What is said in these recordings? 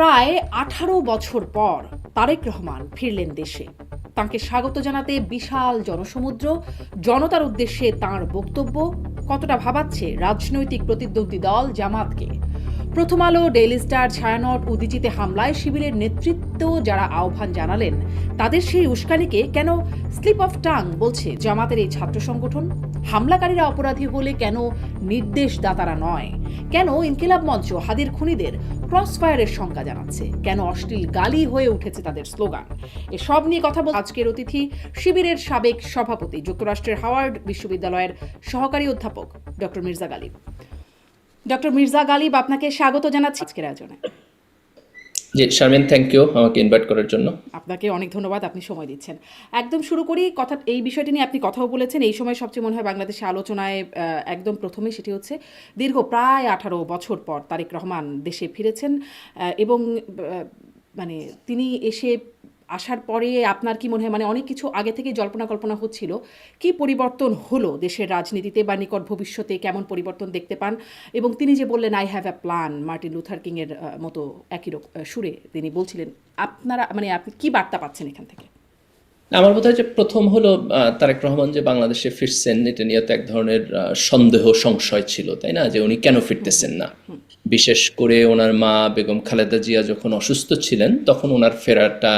প্রায় 18 বছর পর তারেক রহমান ফিরলেন দেশে। তাঁকে স্বাগত জানাতে বিশাল জনসমুদ্র, জনতার উদ্দেশ্যে তাঁর বক্তব্য কতটা ভাবাচ্ছে রাজনৈতিক প্রতিদ্বন্দ্বী দল জামাতকে। প্রথম আলো, ডেইলি স্টার, ছায়ানট, উদীচিতে হামলায় শিবিরের নেতৃত্ব যারা আহ্বান জানালেন, তাদের সেই উস্কানিকে কেন স্লিপ অফ টাং বলছে জামাতের এই ছাত্র সংগঠন? হামলাকারীরা অপরাধী হলে কেন নির্দেশদাতারা নয়? কেন ইনকিলাব মঞ্চ হাদির খুনিদের ক্রসফায়ারের শঙ্কা জানাচ্ছে? কেন অশ্লীল গালি হয়ে উঠেছে তাদের স্লোগান? এসব নিয়ে কথা বল আজকের অতিথি, শিবিরের সাবেক সভাপতি, যুক্তরাষ্ট্রের হাওয়ার্ড বিশ্ববিদ্যালয়ের সহকারী অধ্যাপক ডক্টর মির্জা গালিব। ডক্টর মির্জা গালিব, আপনাকে স্বাগত জানাচ্ছি আজকের আয়োজনে। জি শারমিন, থ্যাংক ইউ আমাকে ইনভাইট করার জন্য। আপনাকে অনেক ধন্যবাদ, আপনি সময় দিচ্ছেন। একদম শুরু করি কথা, এই বিষয়টি নিয়ে আপনি কথাও বলেছেন। এই সময় সবচেয়ে মনে হয় বাংলাদেশে আলোচনায় একদম প্রথমে সেটি হচ্ছে দীর্ঘ প্রায় 18 বছর পর তারেক রহমান দেশে ফিরেছেন, এবং মানে তিনি আসার পরে আপনার কি মনে হয়, মানে অনেক কিছু আগে থেকে জল্পনা কল্পনা হচ্ছিল, কি পরিবর্তন হলো দেশের রাজনীতিতে বা নিকট ভবিষ্যতে কেমন পরিবর্তন দেখতে পান? এবং তিনি যে বললেন I have a plan, Martin Luther king এর মতো একই সুরে তিনি বলছিলেন, আপনারা মানে আপনি কি বার্তা পাচ্ছেন এখান থেকে? আমার বোধ হয় যে প্রথম হলো তারেক রহমান যে বাংলাদেশে ফিরছেন, এটা নিয়ে তো এক ধরনের সন্দেহ সংশয় ছিল, তাই না, যে উনি কেন ফিরতেছেন না। বিশেষ করে ওনার মা বেগম খালেদা জিয়া যখন অসুস্থ ছিলেন, তখন ওনার ফেরাটা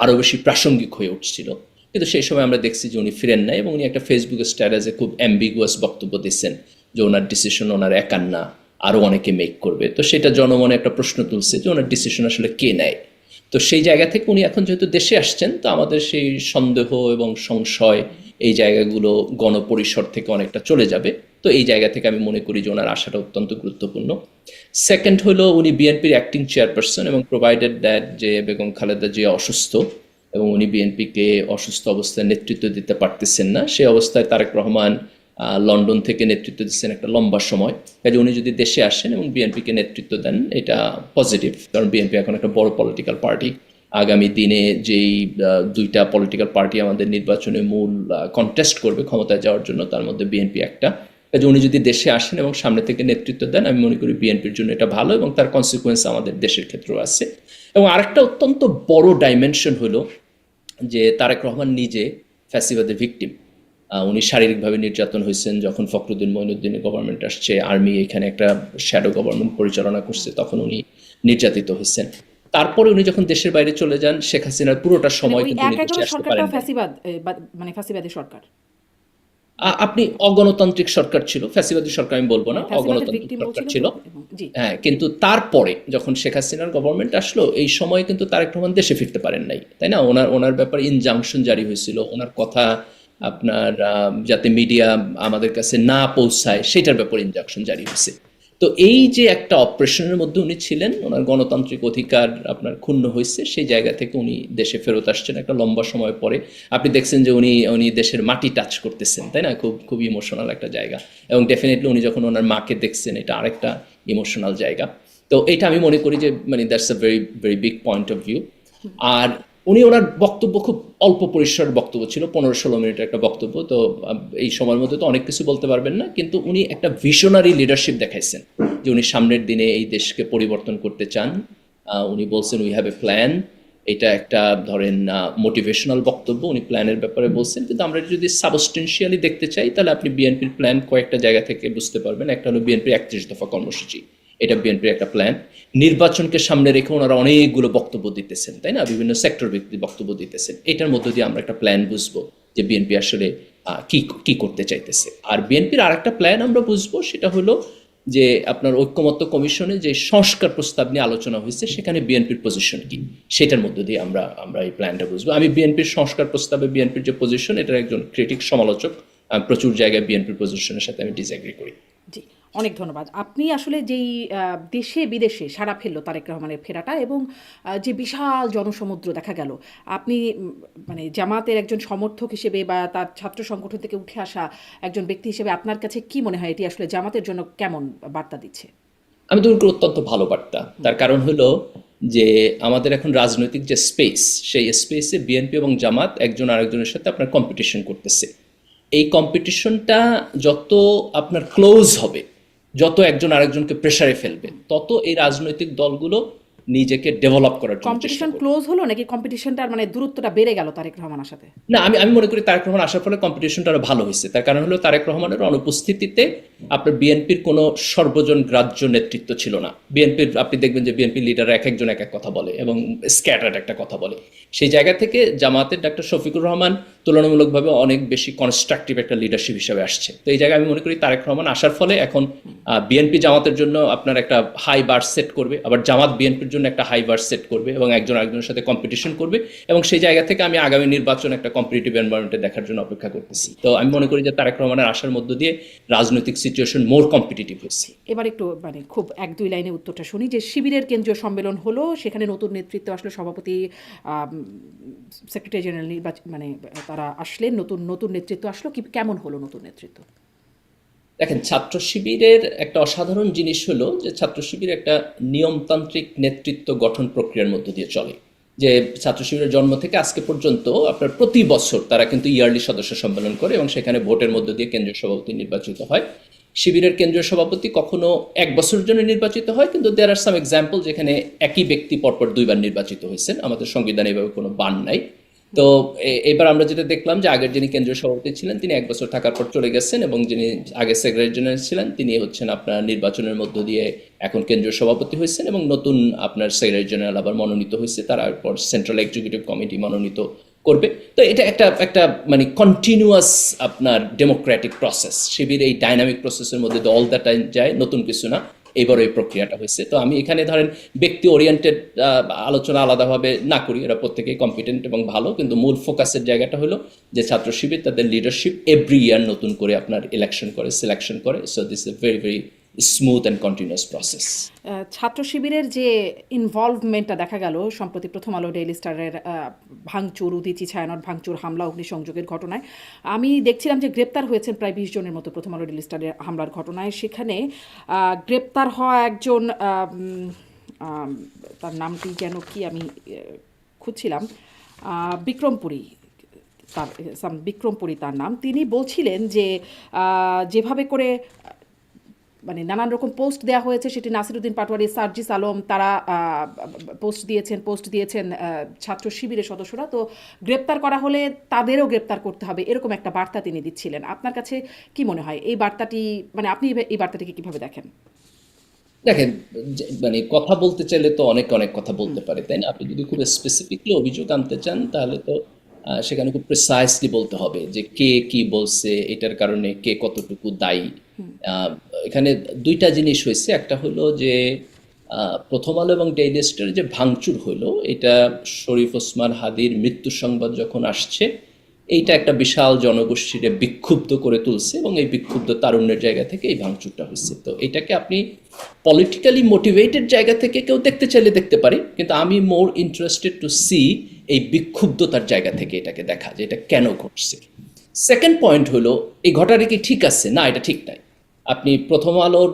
আরো বেশি প্রাসঙ্গিক হয়ে উঠছিল। কিন্তু সেই সময় আমরা দেখছি যে উনি ফিরেন নাই, এবং উনি একটা ফেসবুক স্ট্যাটাসে খুব অ্যাম্বিগুয়াস বক্তব্য দিচ্ছেন যে ওনার ডিসিশন ওনার একার না, আরো অনেকে মেক করবে। তো সেটা জনমনে একটা প্রশ্ন তুলছে যে ওনার ডিসিশন আসলে কে নেয়। তো সেই জায়গা থেকে উনি এখন যেহেতু দেশে আসছেন, তো আমাদের সেই সন্দেহ এবং সংশয় এই জায়গাগুলো গণপরিসর থেকে অনেকটা চলে যাবে। তো এই জায়গা থেকে আমি মনে করি যে ওনার আশাটা অত্যন্ত গুরুত্বপূর্ণ। সেকেন্ড হলো উনি বিএনপির অ্যাক্টিং চেয়ারপারসন, এবং প্রোভাইডেড দ্যাট যে বেগম খালেদা জিয়া অসুস্থ এবং উনি বিএনপিকে অসুস্থ অবস্থায় নেতৃত্ব দিতে পারতেছেন না, সেই অবস্থায় তারেক রহমান লন্ডন থেকে নেতৃত্ব দিচ্ছেন একটা লম্বা সময়। কাজে উনি যদি দেশে আসেন এবং বিএনপিকে নেতৃত্ব দেন, এটা পজিটিভ, কারণ বিএনপি এখন একটা বড় পলিটিক্যাল পার্টি। আগামী দিনে যেই দুইটা পলিটিক্যাল পার্টি আমাদের নির্বাচনে মূল কন্টেস্ট করবে ক্ষমতায় যাওয়ার জন্য, তার মধ্যে বিএনপি একটা। কাজে উনি যদি দেশে আসেন এবং সামনে থেকে নেতৃত্ব দেন, আমি মনে করি বিএনপির জন্য এটা ভালো, এবং তার কনসিকুয়েন্স আমাদের দেশের ক্ষেত্রেও আছে। এবং আরেকটা অত্যন্ত বড় ডাইমেনশন হলো যে তারেক রহমান নিজে ফ্যাসিবাদের ভিকটিম। উনি শারীরিকভাবে নির্যাতন হয়েছেন যখন ফখরুদ্দিন মঈনুদ্দিনের গভর্নমেন্ট আসছে, আর্মি এখানে একটা শ্যাডো গভর্নমেন্ট পরিচালনা করছে, তখন উনি নির্যাতিত হয়েছেন। তারপরে উনি যখন দেশের বাইরে চলে যান, শেখ হাসিনার পুরোটা সময় কিন্তু উনি দেশে আসতে পারেন না। মানে ফ্যাসিবাদী সরকার, আপনি অগণতান্ত্রিক সরকার ছিল, ফ্যাসিবাদী সরকার আমি বলবো না, অগণতান্ত্রিক সরকার ছিল। হ্যাঁ, কিন্তু তারপরে যখন শেখ হাসিনার গভর্নমেন্ট আসলো, এই সময় কিন্তু তারেক রহমান দেশে ফিরতে পারেন নাই, তাই না। ওনার ব্যাপারে ইনজাংশন জারি হয়েছিল, ওনার কথা আপনার যাতে মিডিয়া আমাদের কাছে না পৌঁছায় সেটার ব্যাপারে ইনজাংশন জারি হয়েছে। তো এই যে একটা অপারেশনের মধ্যে উনি ছিলেন, ওনার গণতান্ত্রিক অধিকার আপনার ক্ষুণ্ণ হয়েছে, সেই জায়গা থেকে উনি দেশে ফেরত আসছেন একটা লম্বা সময় পরে। আপনি দেখছেন যে উনি দেশের মাটি টাচ করতেছেন, তাই না, খুব ইমোশনাল একটা জায়গা। এবং ডেফিনেটলি উনি যখন ওনার মাকে দেখছেন, এটা আরেকটা ইমোশনাল জায়গা। তো এটা আমি মনে করি যে মানে that's a very very big point of view. আর ওনার বক্তব্য খুব অল্প পরিসরের বক্তব্য ছিল, 15-16 মিনিটের একটা বক্তব্য। তো এই সময়ের মধ্যে তো অনেক কিছু বলতে পারবেন না, কিন্তু উনি একটা ভিশনারি লিডারশিপ দেখাইছেন যে উনি সামনের দিনে এই দেশকে পরিবর্তন করতে চান। উনি বলছেন উই হ্যাভ এ প্ল্যান। এটা একটা ধরেন মোটিভেশনাল বক্তব্য, উনি প্ল্যানের ব্যাপারে বলছেন। কিন্তু আমরা যদি সাবস্টেন্সিয়ালি দেখতে চাই, তাহলে আপনি বিএনপির প্ল্যান কয়েকটা জায়গা থেকে বুঝতে পারবেন। একটা হলো বিএনপির 31 দফা কর্মসূচি, এটা বিএনপির একটা প্ল্যান। নির্বাচনকে সামনে রেখে ওনারা অনেকগুলো বক্তব্য দিতেছেন, তাই না, বিভিন্ন সেক্টর ভিত্তিক বক্তব্য দিতেছেন। এটার মধ্য দিয়ে আমরা একটা প্ল্যান বুঝবো যে বিএনপি আসলে কি করতে চাইতেছে। আর বিএনপির আরেকটা প্ল্যান আমরা বুঝবো, সেটা হলো যে আপনার ঐক্যমত্য কমিশনে যে সংস্কার প্রস্তাব নিয়ে আলোচনা হয়েছে, সেখানে বিএনপির পজিশন কি, সেটার মধ্য দিয়ে আমরা এই প্ল্যানটা বুঝবো। আমি বিএনপির সংস্কার প্রস্তাবে বিএনপির যে পজিশন, এটার একজন ক্রিটিক সমালোচক। প্রচুর জায়গায় বিএনপির পজিশনের সাথে আমি ডিসএগ্রি করি। জি, অনেক ধন্যবাদ। আপনি আসলে যেই দেশে বিদেশে সাড়া ফেললো তারেক রহমানের ফেরাটা, এবং যে বিশাল জনসমুদ্র দেখা গেল, আপনি মানে জামাতের একজন সমর্থক হিসেবে বা তার ছাত্র সংগঠন থেকে উঠে আসা একজন ব্যক্তি হিসেবে আপনার কাছে কি মনে হয়, এটি আসলে জামাতের জন্য কেমন বার্তা দিচ্ছে? আমি তো অত্যন্ত ভালো বার্তা। তার কারণ হলো যে আমাদের এখন রাজনৈতিক যে স্পেস, সেই স্পেসে বিএনপি এবং জামাত একজন আরেকজনের সাথে আপনার কম্পিটিশন করতেছে। এই কম্পিটিশনটা যত আপনার ক্লোজ হবে, যত একজন আরেকজনকে প্রেসারে ফেলবে, তত এই রাজনৈতিক দলগুলো নিজেকে ডেভেলপ করার জন্য চেষ্টা কম্পিটিশন করবে। ক্লোজ হলো নাকি কম্পিটিশনটার মানে দূরত্বটা বেড়ে গেল তারেক রহমানের সাথে? না, আমি মনে করি তারেক রহমান আসার ফলে কম্পিটিশনটা আরো ভালো হয়েছে। তার কারণ হলো তারেক রহমানের অনুপস্থিতিতে আপনার বিএনপির কোনো সর্বজন গ্রাহ্য নেতৃত্ব ছিল না। বিএনপির আপনি দেখবেন যে বিএনপি লিডার এক একজন এক এক কথা বলে এবং স্ক্যাটার্ড একটা কথা বলে। সেই জায়গা থেকে জামাতের ডাক্তার শফিকুর রহমান তুলনামূলকভাবে অনেক বেশি কনস্ট্রাকটিভ একটা লিডারশিপ হিসেবে আসছে। তো এই জায়গায় আমি মনে করি তারেক রহমান আসার ফলে এখন বিএনপি জামাতের জন্য আপনার একটা হাই বার সেট করবে, আবার জামাত বিএনপির জন্য একটা হাই বার সেট করবে এবং একজন আরেকজনের সাথে কম্পিটিশন করবে, এবং সেই জায়গা থেকে আমি আগামী নির্বাচন একটা কম্পিটিটিভ এনভায়রনমেন্টে দেখার জন্য অপেক্ষা করতেছি। তো আমি মনে করি যে তারেক রহমানের আসার মধ্য দিয়ে রাজনৈতিক সিচুয়েশন মোর কম্পিটিটিভ হয়েছে। এবার একটু মানে খুব এক দুই লাইনে উত্তরটা শুনি যে শিবিরের কেন্দ্রীয় সম্মেলন হলো, সেখানে নতুন নেতৃত্ব আসলো, সভাপতি সেক্রেটারি জেনারেল নির্বাচন মানে তারা আসলেন, নতুন নেতৃত্ব আসলো। কেমন হলো নতুন নেতৃত্ব? দেখেন, ছাত্র শিবিরের একটা অসাধারণ জিনিস হলো যে ছাত্র শিবির একটা নিয়মতান্ত্রিক নেতৃত্ব গঠন প্রক্রিয়ার মধ্য দিয়ে চলে। যে ছাত্র শিবিরের জন্ম থেকে আজকে পর্যন্ত আপনার প্রতি বছর তারা কিন্তু ইয়ারলি সদস্য সম্মেলন করে এবং সেখানে ভোটের মধ্য দিয়ে কেন্দ্রীয় সভাপতি নির্বাচিত হয়। শিবিরের কেন্দ্রীয় সভাপতি কখনো এক বছরের জন্য নির্বাচিত হয়, কিন্তু দেয়ার আর সাম এক্সাম্পল যেখানে একই ব্যক্তি পরপর দুইবার নির্বাচিত হয়েছেন। আমাদের সংবিধানে এভাবে কোনো বান নাই। তো এবার আমরা যেটা দেখলাম যে আগের যিনি কেন্দ্রীয় সভাপতি ছিলেন তিনি এক বছর থাকার পর চলে গেছেন, এবং যিনি আগে সেক্রেটারি জেনারেল ছিলেন তিনি হচ্ছেন আপনার নির্বাচনের মধ্য দিয়ে এখন কেন্দ্রীয় সভাপতি হয়েছেন, এবং নতুন আপনার সেক্রেটারি জেনারেল আবার মনোনীত হয়েছে, তারপর সেন্ট্রাল এক্সিকিউটিভ কমিটি মনোনীত করবে। তো এটা একটা মানে কন্টিনিউয়াস আপনার ডেমোক্রেটিক প্রসেস। শিবির এই ডাইনামিক প্রসেসের মধ্যে অল দ্য টাইম যায়, নতুন কিছু না। এইবার এই প্রক্রিয়াটা হয়েছে। তো আমি এখানে ধরেন ব্যক্তি ওরিয়েন্টেড আলোচনা আলাদাভাবে না করি, এরা প্রত্যেকেই কম্পিটেন্ট এবং ভালো, কিন্তু মূল ফোকাসের জায়গাটা হলো যে ছাত্র শিবির তাদের লিডারশিপ এভরি ইয়ার নতুন করে আপনার ইলেকশন করে, সিলেকশন করে। So this is a very very smooth and continuous process. ছাত্র শিবিরের যে ইনভলভমেন্টটা দেখা গেল সম্প্রতি প্রথম আলো ডেইলি স্টারের ভাঙচুর, উদীচী ছায়ানট ভাঙচুর, হামলা, অগ্নিসংযোগের ঘটনায় আমি দেখছিলাম যে গ্রেপ্তার হয়েছেন প্রায় 20 জনের মতো প্রথম আলো ডেইলি স্টারের হামলার ঘটনায়। সেখানে গ্রেপ্তার হওয়া একজন তার নামটি যেন কি আমি খুঁজছিলাম, বিক্রমপুরী, বিক্রমপুরী তার নাম। তিনি বলছিলেন যে যেভাবে করে মানে নানান রকম পোস্ট দেওয়া হয়েছে, সেটি নাসিরুদ্দিন পাটোয়ারি, সার্জিস আলম তারা পোস্ট দিয়েছেন ছাত্র শিবিরের সদস্যরা, তো গ্রেপ্তার করা হলে তাদেরও গ্রেপ্তার করতে হবে, এরকম একটা বার্তা তিনি দিচ্ছিলেন। আপনার কাছে কি মনে হয় এই বার্তাটি, মানে আপনি এই বার্তাটিকে কিভাবে দেখেন? দেখেন, মানে কথা বলতে চাইলে তো অনেক কথা বলতে পারে, তাই না? আপনি যদি খুব স্পেসিফিকলি অভিযোগ আনতে চান তাহলে তো সেখানে খুব প্রিসাইসলি বলতে হবে যে কে কি বলছে, এটার কারণে কে কতটুকু দায়ী। এখানে দুইটা জিনিস হয়েছে। একটা হলো যে প্রথম আলো এবং ডেইলি স্টার যে ভাঙচুর হলো, এটা শরীফ ওসমান হাদির মৃত্যু সংবাদ যখন আসছে, এইটা একটা বিশাল জনগোষ্ঠীরে বিক্ষুব্ধ করে তুলছে, এবং এই বিক্ষুব্ধ তারুণ্যের জায়গা থেকে এই ভাঙচুরটা হয়েছে। তো এটাকে আপনি পলিটিক্যালি মোটিভেটেড জায়গা থেকে কেউ দেখতে চাইলে দেখতে পারি, কিন্তু আমি মোর ইন্টারেস্টেড টু সি এই বিক্ষুব্ধতার জায়গা থেকে এটাকে দেখা, যে এটা কেন ঘটছে। সেকেন্ড পয়েন্ট হলো এই ঘটনাটা কি ঠিক আছে? না, এটা ঠিক নাই। আপনি প্রথম আলোর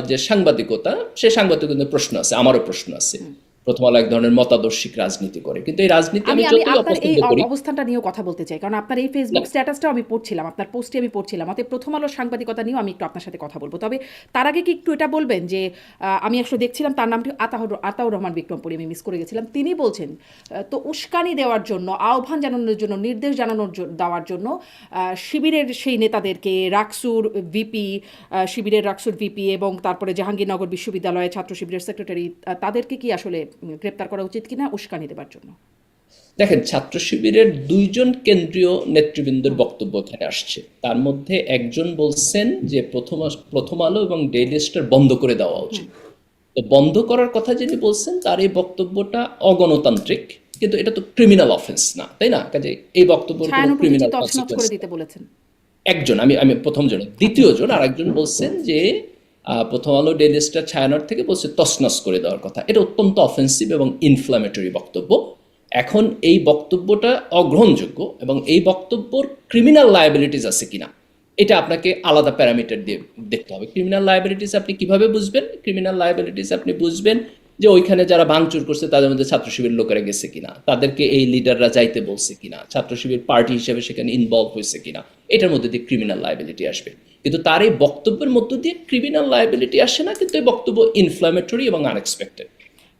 যে সাংবাদিকতা, সে সাংবাদিকতার প্রশ্ন আছে, আমারও প্রশ্ন আছে। প্রথম আলো এক ধরনের মতাদর্শিক রাজনীতি করে, কিন্তু এই রাজনীতি আমি যতই অপছন্দ করি, অবস্থানটা নিয়েও কথা বলতে চাই, কারণ আপনার এই ফেসবুক স্ট্যাটাসটাও আমি পড়ছিলাম, আপনার পোস্টে আমি পড়ছিলাম, অতএব প্রথম আলোর সাংবাদিকতা নিয়েও আমি একটু আপনার সাথে কথা বলবো। তবে তার আগে কি একটু এটা বলবেন যে আমি আসলে দেখছিলাম তার নামটি আতাউর রহমান বিক্রমপুরী, আমি মিস করে গেছিলাম। তিনি বলছেন তো উস্কানি দেওয়ার জন্য, আহ্বান জানানোর জন্য, নির্দেশ দেওয়ার জন্য শিবিরের সেই নেতাদেরকে শিবিরের রাকসুর ভিপি এবং তারপরে জাহাঙ্গীরনগর বিশ্ববিদ্যালয়ে ছাত্র শিবিরের সেক্রেটারি, তাদেরকে কি আসলে গ্রেপ্তার করা উচিত কিনা উস্কানি দেবার জন্য? দেখেন, ছাত্র শিবিরের 2 জন কেন্দ্রীয় নেতৃবৃন্দের বক্তব্য এখানে আসছে। তার মধ্যে একজন বলছেন যে প্রথম আলো এবং ডেইলি স্টার বন্ধ করে দেওয়া উচিত। তো বন্ধ করার কথা যিনি বলছেন তার এই বক্তব্যটা অগণতান্ত্রিক, কিন্তু এটা তো ক্রিমিনাল অফেন্স না, তাই না? কাজে এই বক্তব্য ক্রিমিনাল কনসিকুয়েন্স দিতে বলেছেন একজন, আমি প্রথম জন। দ্বিতীয় জন আরেকজন বলছেন যে প্রথম আলো ডেইলি স্টার ছায়ানট থেকে বলছে তছনছ করে দেওয়ার কথা। এটা অত্যন্ত অফেন্সিভ এবং ইনফ্ল্যামেটরি বক্তব্য। এখন এই বক্তব্যটা অগ্রহণযোগ্য, এবং এই বক্তব্যর ক্রিমিনাল লায়াবিলিটিস আছে কিনা এটা আপনাকে আলাদা প্যারামিটার দিয়ে দেখতে হবে। ক্রিমিনাল লায়াবিলিটিস আপনি কিভাবে বুঝবেন? ক্রিমিনাল লায়াবিলিটিস আপনি বুঝবেন যে ওইখানে যারা ভাঙচুর করছে তাদের মধ্যে ছাত্র শিবির লোকেরা গেছে কিনা, তাদেরকে এই লিডাররা যাইতে বলছে কিনা, ছাত্র শিবির পার্টি হিসেবে সেখানে ইনভলভ হয়েছে কিনা, এটার মধ্যে দিয়ে ক্রিমিনাল লায়াবিলিটি আসবে। কিন্তু তার এই বক্তব্যের মধ্য দিয়ে ক্রিমিনাল লায়াবিলিটি আসে না, কিন্তু এই বক্তব্য ইনফ্ল্যামেটরি এবং আনএক্সপেক্টেড।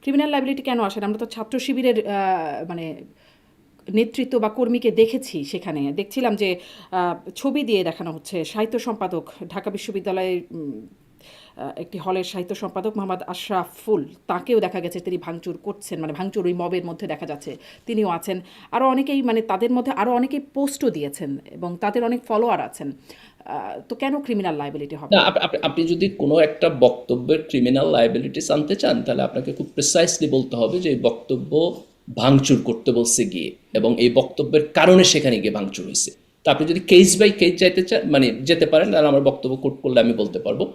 ক্রিমিনাল লাইবিলিটি কেন আসে না? আমরা তো ছাত্র শিবিরের মানে নেতৃত্ব বা কর্মীকে দেখেছি, সেখানে দেখছিলাম যে ছবি দিয়ে দেখানো হচ্ছে সাহিত্য সম্পাদক, ঢাকা বিশ্ববিদ্যালয়ের একটি হলের সাহিত্য সম্পাদক মোহাম্মদ আশরাফুল, তাকেও দেখা গেছে তিনি ভাঙচুর করছেন, মানে ভাঙচুর ওই মবের মধ্যে দেখা যাচ্ছে, তিনিও আছেন। আরও অনেকেই, মানে তাদের মধ্যে আরও অনেকেই পোস্টও দিয়েছেন এবং তাদের অনেক ফলোয়ার আছেন। তো কেন ক্রিমিনাল লাইবিলিটি হবে? না, আপনি যদি কোনো একটা বক্তব্যের ক্রিমিনাল লাইবিলিটিস আনতে চান, তাহলে আপনাকে খুব প্রিসাইসলি বলতে হবে যে এই বক্তব্য ভাঙচুর করতে বলছে গিয়ে, এবং এই বক্তব্যের কারণে সেখানে গিয়ে ভাঙচুর হয়েছে। তো আপনি যদি কেস বাই কেস যাইতে চান, মানে যেতে পারেন, তাহলে আমার বক্তব্য কোট করলে আমি বলতে পারবো।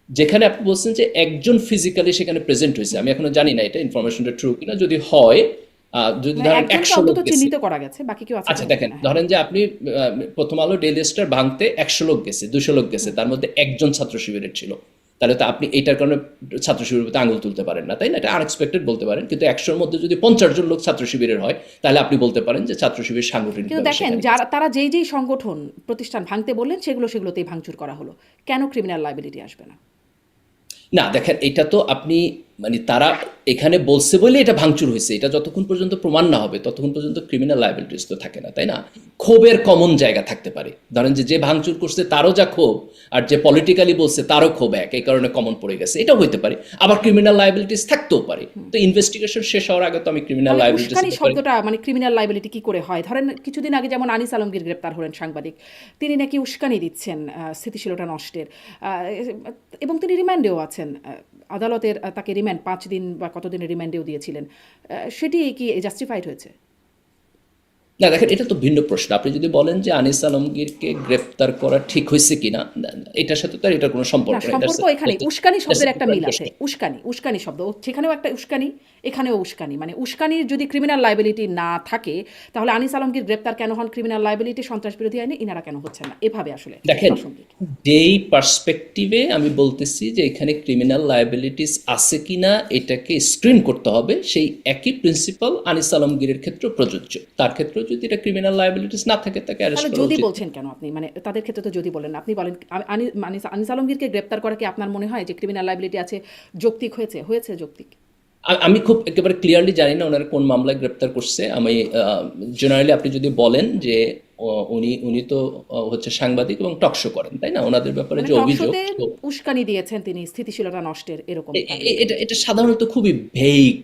যেখানে আপনি বলছেন যে একজন ফিজিক্যালি সেখানে প্রেজেন্ট হয়েছে, আমি এখনো জানি না এটা ইনফরমেশনটা ট্রু কিনা। যদি হয়, যদি মানে ধরেন একজনকে 100 লোক অন্তত গেছে। চিহ্নিত করা গেছে, বাকি কেউ আছে আচ্ছা কিনা দেখেন, জানি না। ধরেন যে আপনি প্রথম আলো ডেইলি স্টার ভাঙতে 100 লোক গেছে, 200 লোক গেছে, তার মধ্যে একজন ছাত্র শিবিরের ছিল, তাহলে তো আপনি এইটার কারণে ছাত্র শিবিরের প্রতি আঙুল তুলতে পারেন না, তাই না? এটা আনএক্সপেক্টেড বলতে পারেন। কিন্তু 100-র মধ্যে যদি 50 জন লোক ছাত্র শিবিরের হয়, তাহলে আপনি বলতে পারেন যে ছাত্র শিবির সাংগঠনিক। কিন্তু দেখেন, যারা তারা যেই সংগঠন প্রতিষ্ঠান ভাঙতে বললেন সেগুলোতেই ভাঙচুর করা হলো, কেন ক্রিমিনাল লাইবিলিটি আসবে না? না দেখেন, এটা তো আপনি, মানে তারা এখানে বলছে বলে এটা ভাঙচুর হয়েছে, এটা যতক্ষণ পর্যন্ত প্রমাণ না হবে ততক্ষণ পর্যন্ত ক্রিমিনাল লাইবিলিটিস তো থাকে না, তাই না? ক্ষোভের কমন জায়গা থাকতে পারে। ধরেন যে ভাঙচুর করছে তারও যা ক্ষোভ, আর যে পলিটিক্যালি বলছে তারও ক্ষোভ এক, এই কারণে কমন পড়ে গেছে, এটাও হইতে পারে। আবার ক্রিমিনাল লাইবিলিটিস থাকতেও পারে। তো ইনভেস্টিগেশন শেষ হওয়ার আগে তো আমি ক্রিমিনাল লাইবিলিটিস উস্কানি শব্দটা, মানে ক্রিমিনাল লাইবিলিটি কি করে হয়? ধরেন কিছুদিন আগে যেমন আনিস আলমগীর গ্রেপ্তার হলেন, সাংবাদিক, তিনি নাকি উস্কানি দিচ্ছেন স্থিতিশীলতা নষ্টের, এবং তিনি রিমান্ডেও আছেন। আদালতের তাকে রিমান্ড 5 দিন বা কতদিনের রিমান্ডেও দিয়েছিলেন। সেটি কি জাস্টিফাইড হয়েছে? না দেখেন, এটা তো ভিন্ন প্রশ্ন। আপনি যদি বলেন যে আনিস আলমগীরকে গ্রেফতার করা ঠিক হয়েছে কিনা, এটার সাথে তো এটার কোনো সম্পর্ক নেই। সম্পর্ক এখানে উস্কানি শব্দের একটা মিল আছে। উস্কানি শব্দ, সেখানেও একটা উস্কানি, এখানেও উস্কানি। মানে উস্কানির যদি ক্রিমিনাল লাইবিলিটি না থাকে, তাহলে আনিস আলমগীর গ্রেপ্তার কেন হন ক্রিমিনাল লাইবিলিটি, সন্ত্রাস বিরোধী আইনে, ইনারা কেন হচ্ছেন না? এভাবে আসলে দেখেন, যেই পার্সপেক্টিভে আমি বলতেছি যে এখানে ক্রিমিনাল লায়াবিলিটিস আছে কিনা এটাকে স্ক্রিন করতে হবে, সেই একই প্রিন্সিপাল আনিস আলমগীরের ক্ষেত্রে প্রযোজ্য। তার ক্ষেত্রে যদি এটা ক্রিমিনাল লায়াবিলিটিস না থাকে, তাকে অ্যারেস্ট করা যদি উচিত। বলছেন কেন আপনি, মানে তাদের ক্ষেত্রে তো যদি বলেন, আপনি বলেন আনিস আলমগীরকে গ্রেপ্তার করা কি আপনার মনে হয় যে ক্রিমিনাল লাইবিলিটি আছে যৌক্তিক হয়েছে যৌক্তিক? আমি খুব একেবারে ক্লিয়ারলি জানি না ওনারা কোন মামলায় গ্রেপ্তার করছে। আমি জেনারেলি আপনি যদি বলেন যে উনি তো হচ্ছে সাংবাদিক এবং টকশো করেন, তাই না? ওনাদের ব্যাপারে যে অভিযোগ, উস্কানি দিয়েছেন তিনি স্থিতিশীলতা নষ্টের, এরকম এটা সাধারণত খুবই ভেইগ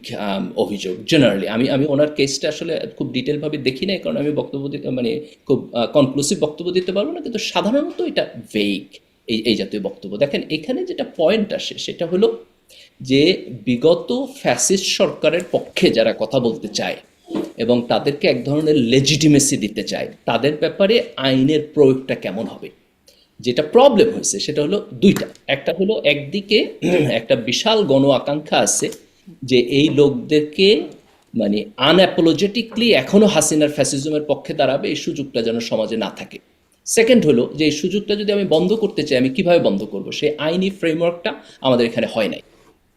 অভিযোগ। জেনারেলি আমি ওনার কেসটা আসলে খুব ডিটেল ভাবে দেখি না, কারণ আমি বক্তব্য দিতে, মানে খুব কনক্লুসিভ বক্তব্য দিতে পারবো না, কিন্তু সাধারণত এটা ভেইগ, এই জাতীয় বক্তব্য। দেখেন, এখানে যেটা পয়েন্ট আসে সেটা হলো যে বিগত ফ্যাসিস্ট সরকারের পক্ষে যারা কথা বলতে চায় এবং তাদেরকে এক ধরনের লেজিটিমেসি দিতে চায়, তাদের ব্যাপারে আইনের প্রয়োগটা কেমন হবে। যেটা প্রবলেম হয়েছে সেটা হলো দুইটা। একটা হলো একদিকে একটা বিশাল গণ আকাঙ্ক্ষা আছে যে এই লোকদেরকে, মানে আনঅ্যাপোলজেটিকলি এখনো হাসিনার ফ্যাসিজমের পক্ষে দাঁড়াবে, এই সুযোগটা যেন সমাজে না থাকে। সেকেন্ড হলো যে এই সুযোগটা যদি আমি বন্ধ করতে চাই, আমি কিভাবে বন্ধ করব, সেই আইনি ফ্রেমওয়ার্কটা আমাদের এখানে হয় নাই।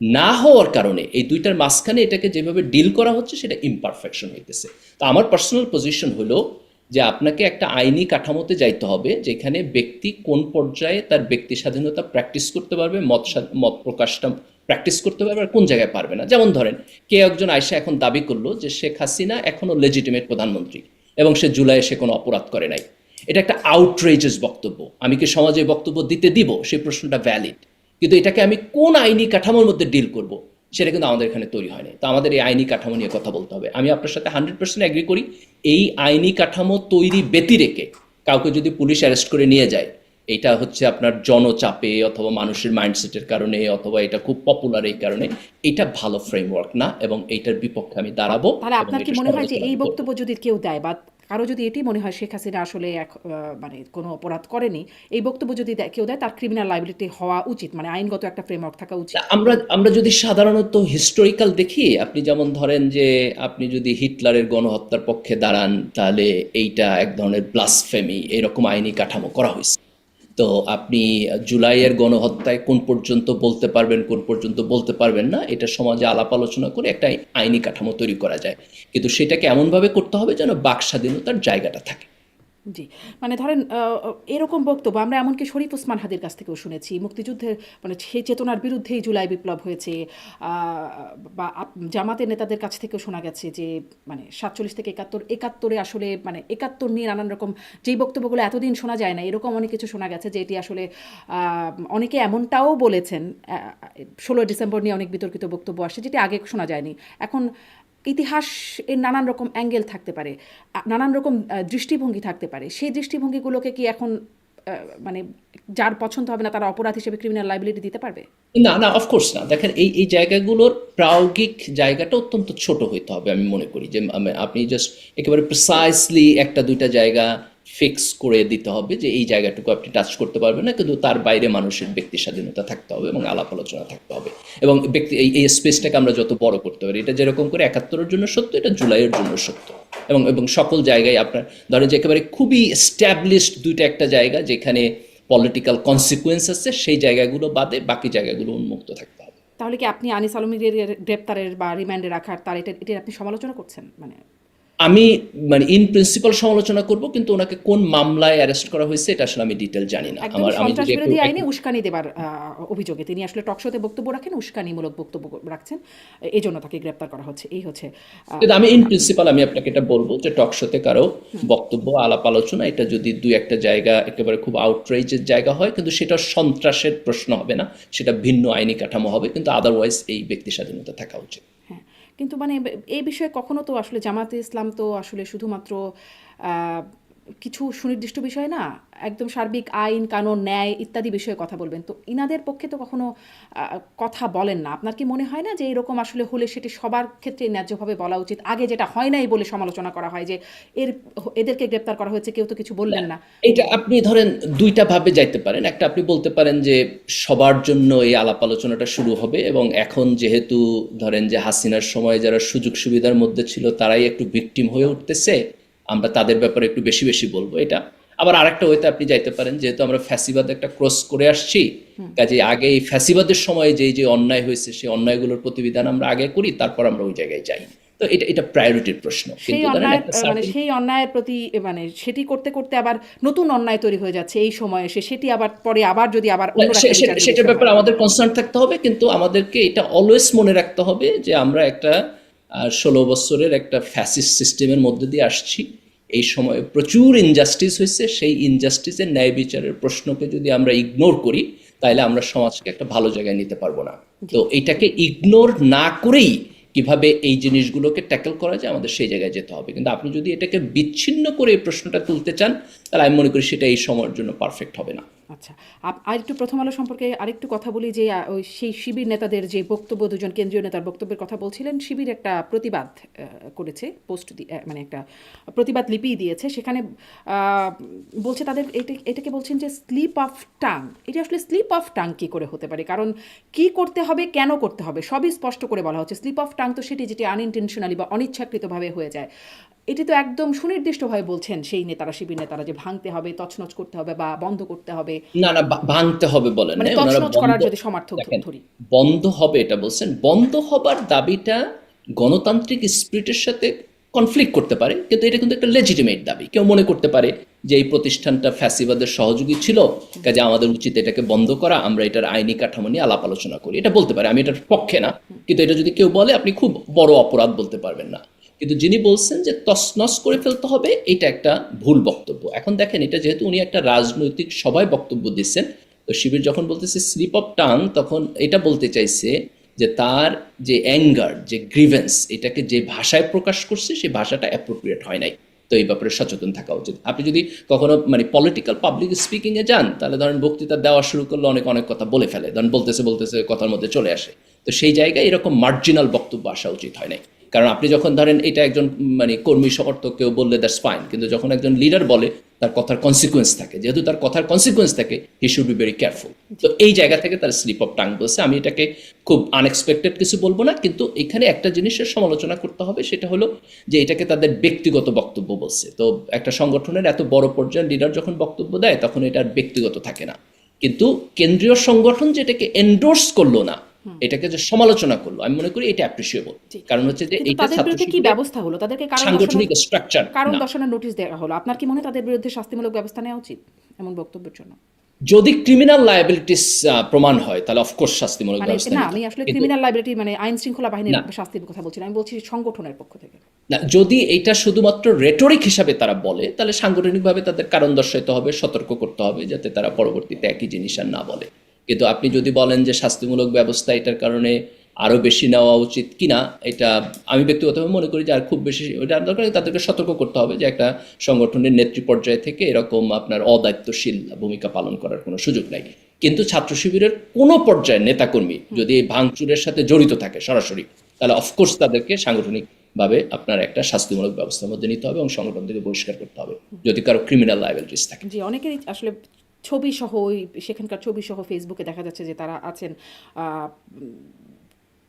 না হওয়ার কারণে এই দুইটার মাঝখানে এটাকে যেভাবে ডিল করা হচ্ছে সেটা ইমপারফেকশন হইতেছে। তো আমার পার্সোনাল পজিশন হলো যে আপনাকে একটা আইনি কাঠামোতে যাইতে হবে যেখানে ব্যক্তি কোন পর্যায়ে তার ব্যক্তি স্বাধীনতা প্র্যাকটিস করতে পারবে, মত প্রকাশটা প্র্যাকটিস করতে পারবে, আর কোন জায়গায় পারবে না। যেমন ধরেন, কে একজন আয়সা এখন দাবি করলো যে শেখ হাসিনা এখনো লেজিটিমেট প্রধানমন্ত্রী এবং সে জুলাইয়ে সে কোনো অপরাধ করে নাই। এটা একটা আউটরেজেস বক্তব্য। আমি কি সমাজে বক্তব্য দিতে দিব, সেই প্রশ্নটা ভ্যালিড, কিন্তু এটাকে আমি কোন আইনি কাঠামোর মধ্যে ডিল করব সেটা কিন্তু আমাদের এখানে তৈরি হয়নি। তো আমাদের এই আইনি কাঠামো নিয়ে কথা বলতে হবে। আমি আপনার সাথে 100% এগ্রি করি, এই আইনি কাঠামো তৈরি ব্যতি রেখে কাউকে যদি পুলিশ অ্যারেস্ট করে নিয়ে যায়, এটা হচ্ছে আপনার জনচাপে অথবা মানুষের মাইন্ডসেটের কারণে অথবা এটা খুব পপুলার এই কারণে, এটা ভালো ফ্রেমওয়ার্ক না, এবং এইটার বিপক্ষে আমি দাঁড়াবো। তাহলে আপনার কি মনে হয় যে এই বক্তব্য যদি কেউ দেয়, বা কারো যদি এটি মনে হয় শেখ হাসিনা আসলে মানে কোনো অপরাধ করেনি, এই বক্তব্য যদি কেউ দেয়, তার ক্রিমিনাল লাইবিলিটি হওয়া উচিত, মানে আইনগত একটা ফ্রেমওয়ার্ক থাকা উচিত? আমরা যদি সাধারণত হিস্টোরিক্যাল দেখি, আপনি যেমন ধরেন যে আপনি যদি হিটলারের গণহত্যার পক্ষে দাঁড়ান, তাহলে এইটা এক ধরনের ব্লাসফেমি, এরকম আইনি কাঠামো করা হয়েছে। তো আপনি জুলাইয়ের গণহত্যায় কোন পর্যন্ত বলতে পারবেন, কোন পর্যন্ত বলতে পারবেন না, এটা সমাজে আলাপ আলোচনা করে একটা আইনি কাঠামো তৈরি করা যায়, কিন্তু সেটাকে এমনভাবে করতে হবে যেন বাক স্বাধীনতার জায়গাটা থাকে। জি, মানে ধরেন এরকম বক্তব্য আমরা এমনকি শরীফ ওসমান হাদির কাছ থেকেও শুনেছি। মুক্তিযুদ্ধের মানে সেই চেতনার বিরুদ্ধেই জুলাই বিপ্লব হয়েছে। বা জামাতের নেতাদের কাছ থেকেও শোনা গেছে যে মানে ৪৭ থেকে ৭১ আসলে মানে ৭১ নিয়ে নানান রকম যেই বক্তব্যগুলো এতদিন শোনা যায় না, এরকম অনেক কিছু শোনা গেছে যে এটি আসলে অনেকে এমনটাও বলেছেন ১৬ ডিসেম্বর নিয়ে অনেক বিতর্কিত বক্তব্য আসছে যেটি আগে শোনা যায়নি। এখন ইতিহাস এর নানান রকম অ্যাঙ্গেল থাকতে পারে, নানান রকম দৃষ্টিভঙ্গি থাকতে পারে। সেই দৃষ্টিভঙ্গিগুলোকে কি এখন মানে যার পছন্দ হবে না তারা অপরাধ হিসেবে ক্রিমিনাল লাইবিলিটি দিতে পারবে? না, না, অফকোর্স না। দেখেন এই জায়গাগুলোর প্রায়োগিক জায়গাটা অত্যন্ত ছোট হইতে হবে আমি মনে করি। যে আপনি জাস্ট একেবারে প্রিসাইসলি ১টা ২টা জায়গা ফিক্স করে দিতে হবে যে এই জায়গাটুকু আপনি টাচ করতে পারবেন না, কিন্তু তার বাইরে মানুষের ব্যক্তি স্বাধীনতা থাকতে হবে এবং আলাপ আলোচনা থাকতে হবে এবং এই স্পেসটাকে আমরা যত বড় করতে পারি। এটা যেরকম করে ৭১-এর জন্য সত্য, এটা জুলাইয়ের জন্য সত্য এবং সকল জায়গায় আপনার ধরেন যে একেবারে খুবই এস্টাবলিশড ২টা জায়গা যেখানে পলিটিক্যাল কনসিকুয়েন্স আছে, সেই জায়গাগুলো বাদে বাকি জায়গাগুলো উন্মুক্ত থাকতে হবে। তাহলে কি আপনি আনিস আলমগীরের গ্রেপ্তারের বা রিমান্ডে রাখার তার এটা আপনি সমালোচনা করছেন? মানে আমি ইন প্রিন্সিপাল সমালোচনা করব, কিন্তু ওনাকে কোন মামলায় অ্যারেস্ট করা হয়েছে এটা আসলে আমি ডিটেল জানি না। একদম সন্ত্রাস বিরোধী আইনে উস্কানি দেবার অভিযোগে তিনি আসলে টকশোতে বক্তব্য রাখেন, উস্কানিমূলক বক্তব্য রাখছেন, এই জন্য তাকে গ্রেপ্তার করা হচ্ছে। এই হচ্ছে কিন্তু আমি ইন প্রিন্সিপাল আমি আপনাকে এটা বলবো যে টকশোতে কারো বক্তব্য আলাপ আলোচনা এটা যদি ২-১টা জায়গা একেবারে খুব আউটরাইজের জায়গা হয়, কিন্তু সেটা সন্ত্রাসের প্রশ্ন হবে না, সেটা ভিন্ন আইনি কাঠামো হবে, কিন্তু আদারওয়াইজ এই ব্যক্তি স্বাধীনতা থাকা উচিত। হ্যাঁ, কিন্তু মানে এই বিষয়ে কখনো তো আসলে জামাতে ইসলাম তো আসলে শুধুমাত্র কিছু সুনির্দিষ্ট বিষয় না, একদম সার্বিক আইন কানুন ন্যায় ইত্যাদি বিষয়ে কথা বলবেন। তো ইনাদের পক্ষে তো কখনো কথা বলেন না। আপনার কি মনে হয় না যে এরকম আসলে হলে সেটি সবার ক্ষেত্রে ন্যায্যভাবে বলা উচিত? আগে যেটা হয় নাই বলে সমালোচনা করা হয় যে এদেরকে গ্রেপ্তার করা হয়েছে, কেউ তো কিছু বললেন না। এটা আপনি ধরেন ২টা ভাবে যাইতে পারেন। একটা আপনি বলতে পারেন যে সবার জন্য এই আলাপ আলোচনাটা শুরু হবে এবং এখন যেহেতু ধরেন যে হাসিনার সময় যারা সুযোগ সুবিধার মধ্যে ছিল তারাই একটু ভিকটিম হয়ে উঠতেছে, আমরা তাদের ব্যাপারে একটু বেশি বেশি বলবো। এটা আবার আরেকটা ওয়েতে আপনি যাইতে পারেন, যেহেতু আমরা ফ্যাসিবাদ একটা ক্রস করে আসছি, কাজে আগে এই ফ্যাসিবাদের সময় যে অন্যায় হয়েছে সেই অন্যায়গুলোর প্রতিবিধান আমরা আগে করি, তারপর আমরা ওই জায়গায় যাই। তো এটা প্রায়োরিটির প্রশ্ন। সেই অন্যায়ের প্রতি মানে সেটি করতে করতে আবার নতুন অন্যায় তৈরি হয়ে যাচ্ছে এই সময় এসে, সেটি আবার পরে আবার যদি আবার সেটার ব্যাপারে আমাদের কনসার্ন থাকতে হবে, কিন্তু আমাদেরকে এটা অলওয়েজ মনে রাখতে হবে যে আমরা একটা ১৬ বছরের একটা ফ্যাসিস্ট সিস্টেমের মধ্যে দিয়ে আসছি। এই সময় প্রচুর ইনজাস্টিস হয়েছে, সেই ইনজাস্টিসের ন্যায় বিচারের প্রশ্নকে যদি আমরা ইগনোর করি তাহলে আমরা সমাজকে একটা ভালো জায়গায় নিতে পারবো না। তো এটাকে ইগনোর না করেই কিভাবে এই জিনিসগুলোকে ট্যাকল করা যায় আমাদের সেই জায়গায় যেতে হবে। কিন্তু আপনি যদি এটাকে বিচ্ছিন্ন করে এই প্রশ্নটা তুলতে চান তাহলে আমি মনে করি সেটা এই সময়ের জন্য পারফেক্ট হবে না। আচ্ছা, আরেকটু প্রথম আলো সম্পর্কে আরেকটু কথা বলি যে ওই সেই শিবির নেতাদের যে বক্তব্য, দুজন কেন্দ্রীয় নেতার বক্তব্যের কথা বলছিলেন। শিবির একটা প্রতিবাদ করেছে, পোস্ট মানে একটা প্রতিবাদ লিপি দিয়েছে, সেখানে বলছে তাদের এটাকে বলছেন যে স্লিপ অফ টাং। এটা আসলে স্লিপ অফ টাং কী করে হতে পারে? কারণ কি করতে হবে, কেন করতে হবে সবই স্পষ্ট করে বলা হচ্ছে। স্লিপ অফ টাং তো সেটি যেটি আনইনটেনশনালি বা অনিচ্ছাকৃতভাবে হয়ে যায়। এটি তো একদম সুনির্দিষ্টভাবে বলছেন সেই নেতারা, শিবির নেতারা, যে ভাঙতে হবে, তছনছ করতে হবে বা বন্ধ করতে হবে। না, ভাঙতে হবে বলেন, মানে তছনছ করার যদি সমর্থক ধরি, বন্ধ হবে এটা বলছেন। বন্ধ হবার দাবিটা গণতান্ত্রিক স্পিরিটের সাথে কনফ্লিক্ট করতে পারে, কিন্তু এটা কিন্তু একটা লেজিটিমেট দাবি। কেউ মনে করতে পারে যে এই প্রতিষ্ঠানটা ফ্যাসিবাদের সহযোগী ছিল, কাজে আমাদের উচিত এটাকে বন্ধ করা, আমরা এটার আইনি কাঠামো নিয়ে আলাপ আলোচনা করি। এটা বলতে পারে, আমি এটার পক্ষে না, কিন্তু এটা যদি কেউ বলে আপনি খুব বড় অপরাধ বলতে পারবেন না। কিন্তু যিনি বলছেন যে তছনছ করে ফেলতে হবে, এটা একটা ভুল বক্তব্য। এখন দেখেন, এটা যেহেতু উনি একটা রাজনৈতিক সভায় বক্তব্য দিচ্ছেন, তো শিবির যখন বলতেছে স্লিপ অফ টাং, তখন এটা বলতে চাইছে যে তার যে অ্যাঙ্গার, যে গ্রিভেন্স, এটাকে যে ভাষায় প্রকাশ করছে সেই ভাষাটা অ্যাপ্রোপ্রিয়েট হয় নাই। তো এই ব্যাপারে সচেতন থাকা উচিত। আপনি যদি কখনো পলিটিক্যাল পাবলিক স্পিকিংয়ে যান, তাহলে ধরেন বক্তৃতা দেওয়া শুরু করলে অনেক কথা বলে ফেলে, ধরেন বলতেছে কথার মধ্যে চলে আসে। তো সেই জায়গায় এরকম মার্জিনাল বক্তব্য আসা উচিত হয় নাই। কারণ আপনি যখন ধরেন এটা একজন কর্মী সমর্থক কেউ বললে দ্যাটস ফাইন, কিন্তু যখন একজন লিডার বলে তার কথার কনসিকুয়েন্স থাকে, যেহেতু তার কথার কনসিকুয়েন্স থাকে, he should be very careful. তো এই জায়গা থেকে তার স্লিপ অফ টাং বলছে। আমি এটাকে খুব আনএক্সপেক্টেড কিছু বলবো না, কিন্তু এখানে একটা জিনিসের সমালোচনা করতে হবে, সেটা হলো যে এটাকে তাদের ব্যক্তিগত বক্তব্য বলছে। তো একটা সংগঠনের এত বড় পর্যায়ের লিডার যখন বক্তব্য দেয় তখন এটা ব্যক্তিগত থাকে না, কিন্তু কেন্দ্রীয় সংগঠন যেটাকে এন্ডোর্স করলো না, এটাকে যে সমালোচনা করলো, আমি মনে করি এটা অ্যাপ্রিসিয়েবল। কারণ হচ্ছে যে এটা তাদের বিরুদ্ধে কি ব্যবস্থা হলো? তাদেরকে সাংগঠনিক স্ট্রাকচার কারণ না। দর্শানোর নোটিশ দেওয়া হলো। আপনার কি মনে হয় তাদের বিরুদ্ধে শাস্তিমূলক ব্যবস্থা নেওয়া উচিত এমন বক্তব্যের জন্য? যদি ক্রিমিনাল লায়াবিলিটিস প্রমাণ হয় তাহলে অফকোর্স শাস্তিমূলক ব্যবস্থা না, নিতে আমি হবে। আসলে কিন্তু ক্রিমিনাল লায়াবিলিটি মানে আইন শৃঙ্খলা বাহিনীর না, শাস্তির কথা বলছি না, আমি বলছি সংগঠনের পক্ষ থেকে। না, যদি এটা শুধুমাত্র রেটরিক হিসাবে তারা বলে তাহলে সাংগঠনিকভাবে তাদের কারণ দর্শাইতে হবে, সতর্ক করতে হবে যাতে তারা পরবর্তীতে একই জিনিস আর না বলে। কিন্তু আপনি যদি বলেন যে শাস্তিমূলক ব্যবস্থা এটার কারণে আরো বেশি নেওয়া উচিত কিনা, এটা আমি ব্যক্তিগতভাবে মনে করি যে আর খুব বেশি এটা দরকার নেই। তাদেরকে সতর্ক করতে হবে যে একটা সংগঠনের নেতৃ পর্যায় থেকে এরকম আপনার অদায়িত্বশীল ভূমিকা পালন করার কোনো সুযোগ নাই। কিন্তু ছাত্র শিবিরের কোনো পর্যায়ের নেতাকর্মী যদি এই ভাঙচুরের সাথে জড়িত থাকে সরাসরি, তাহলে অফকোর্স তাদেরকে সাংগঠনিক ভাবে আপনার একটা শাস্তিমূলক ব্যবস্থার মধ্যে নিতে হবে এবং সংগঠন থেকে বহিষ্কার করতে হবে যদি কারো ক্রিমিনাল লায়াবিলিটিস থাকে। জি, অনেকেরই আসলে ছবি সহ সেখানকার ছবি সহ ফেসবুকে দেখা যাচ্ছে যে তারা আছেন,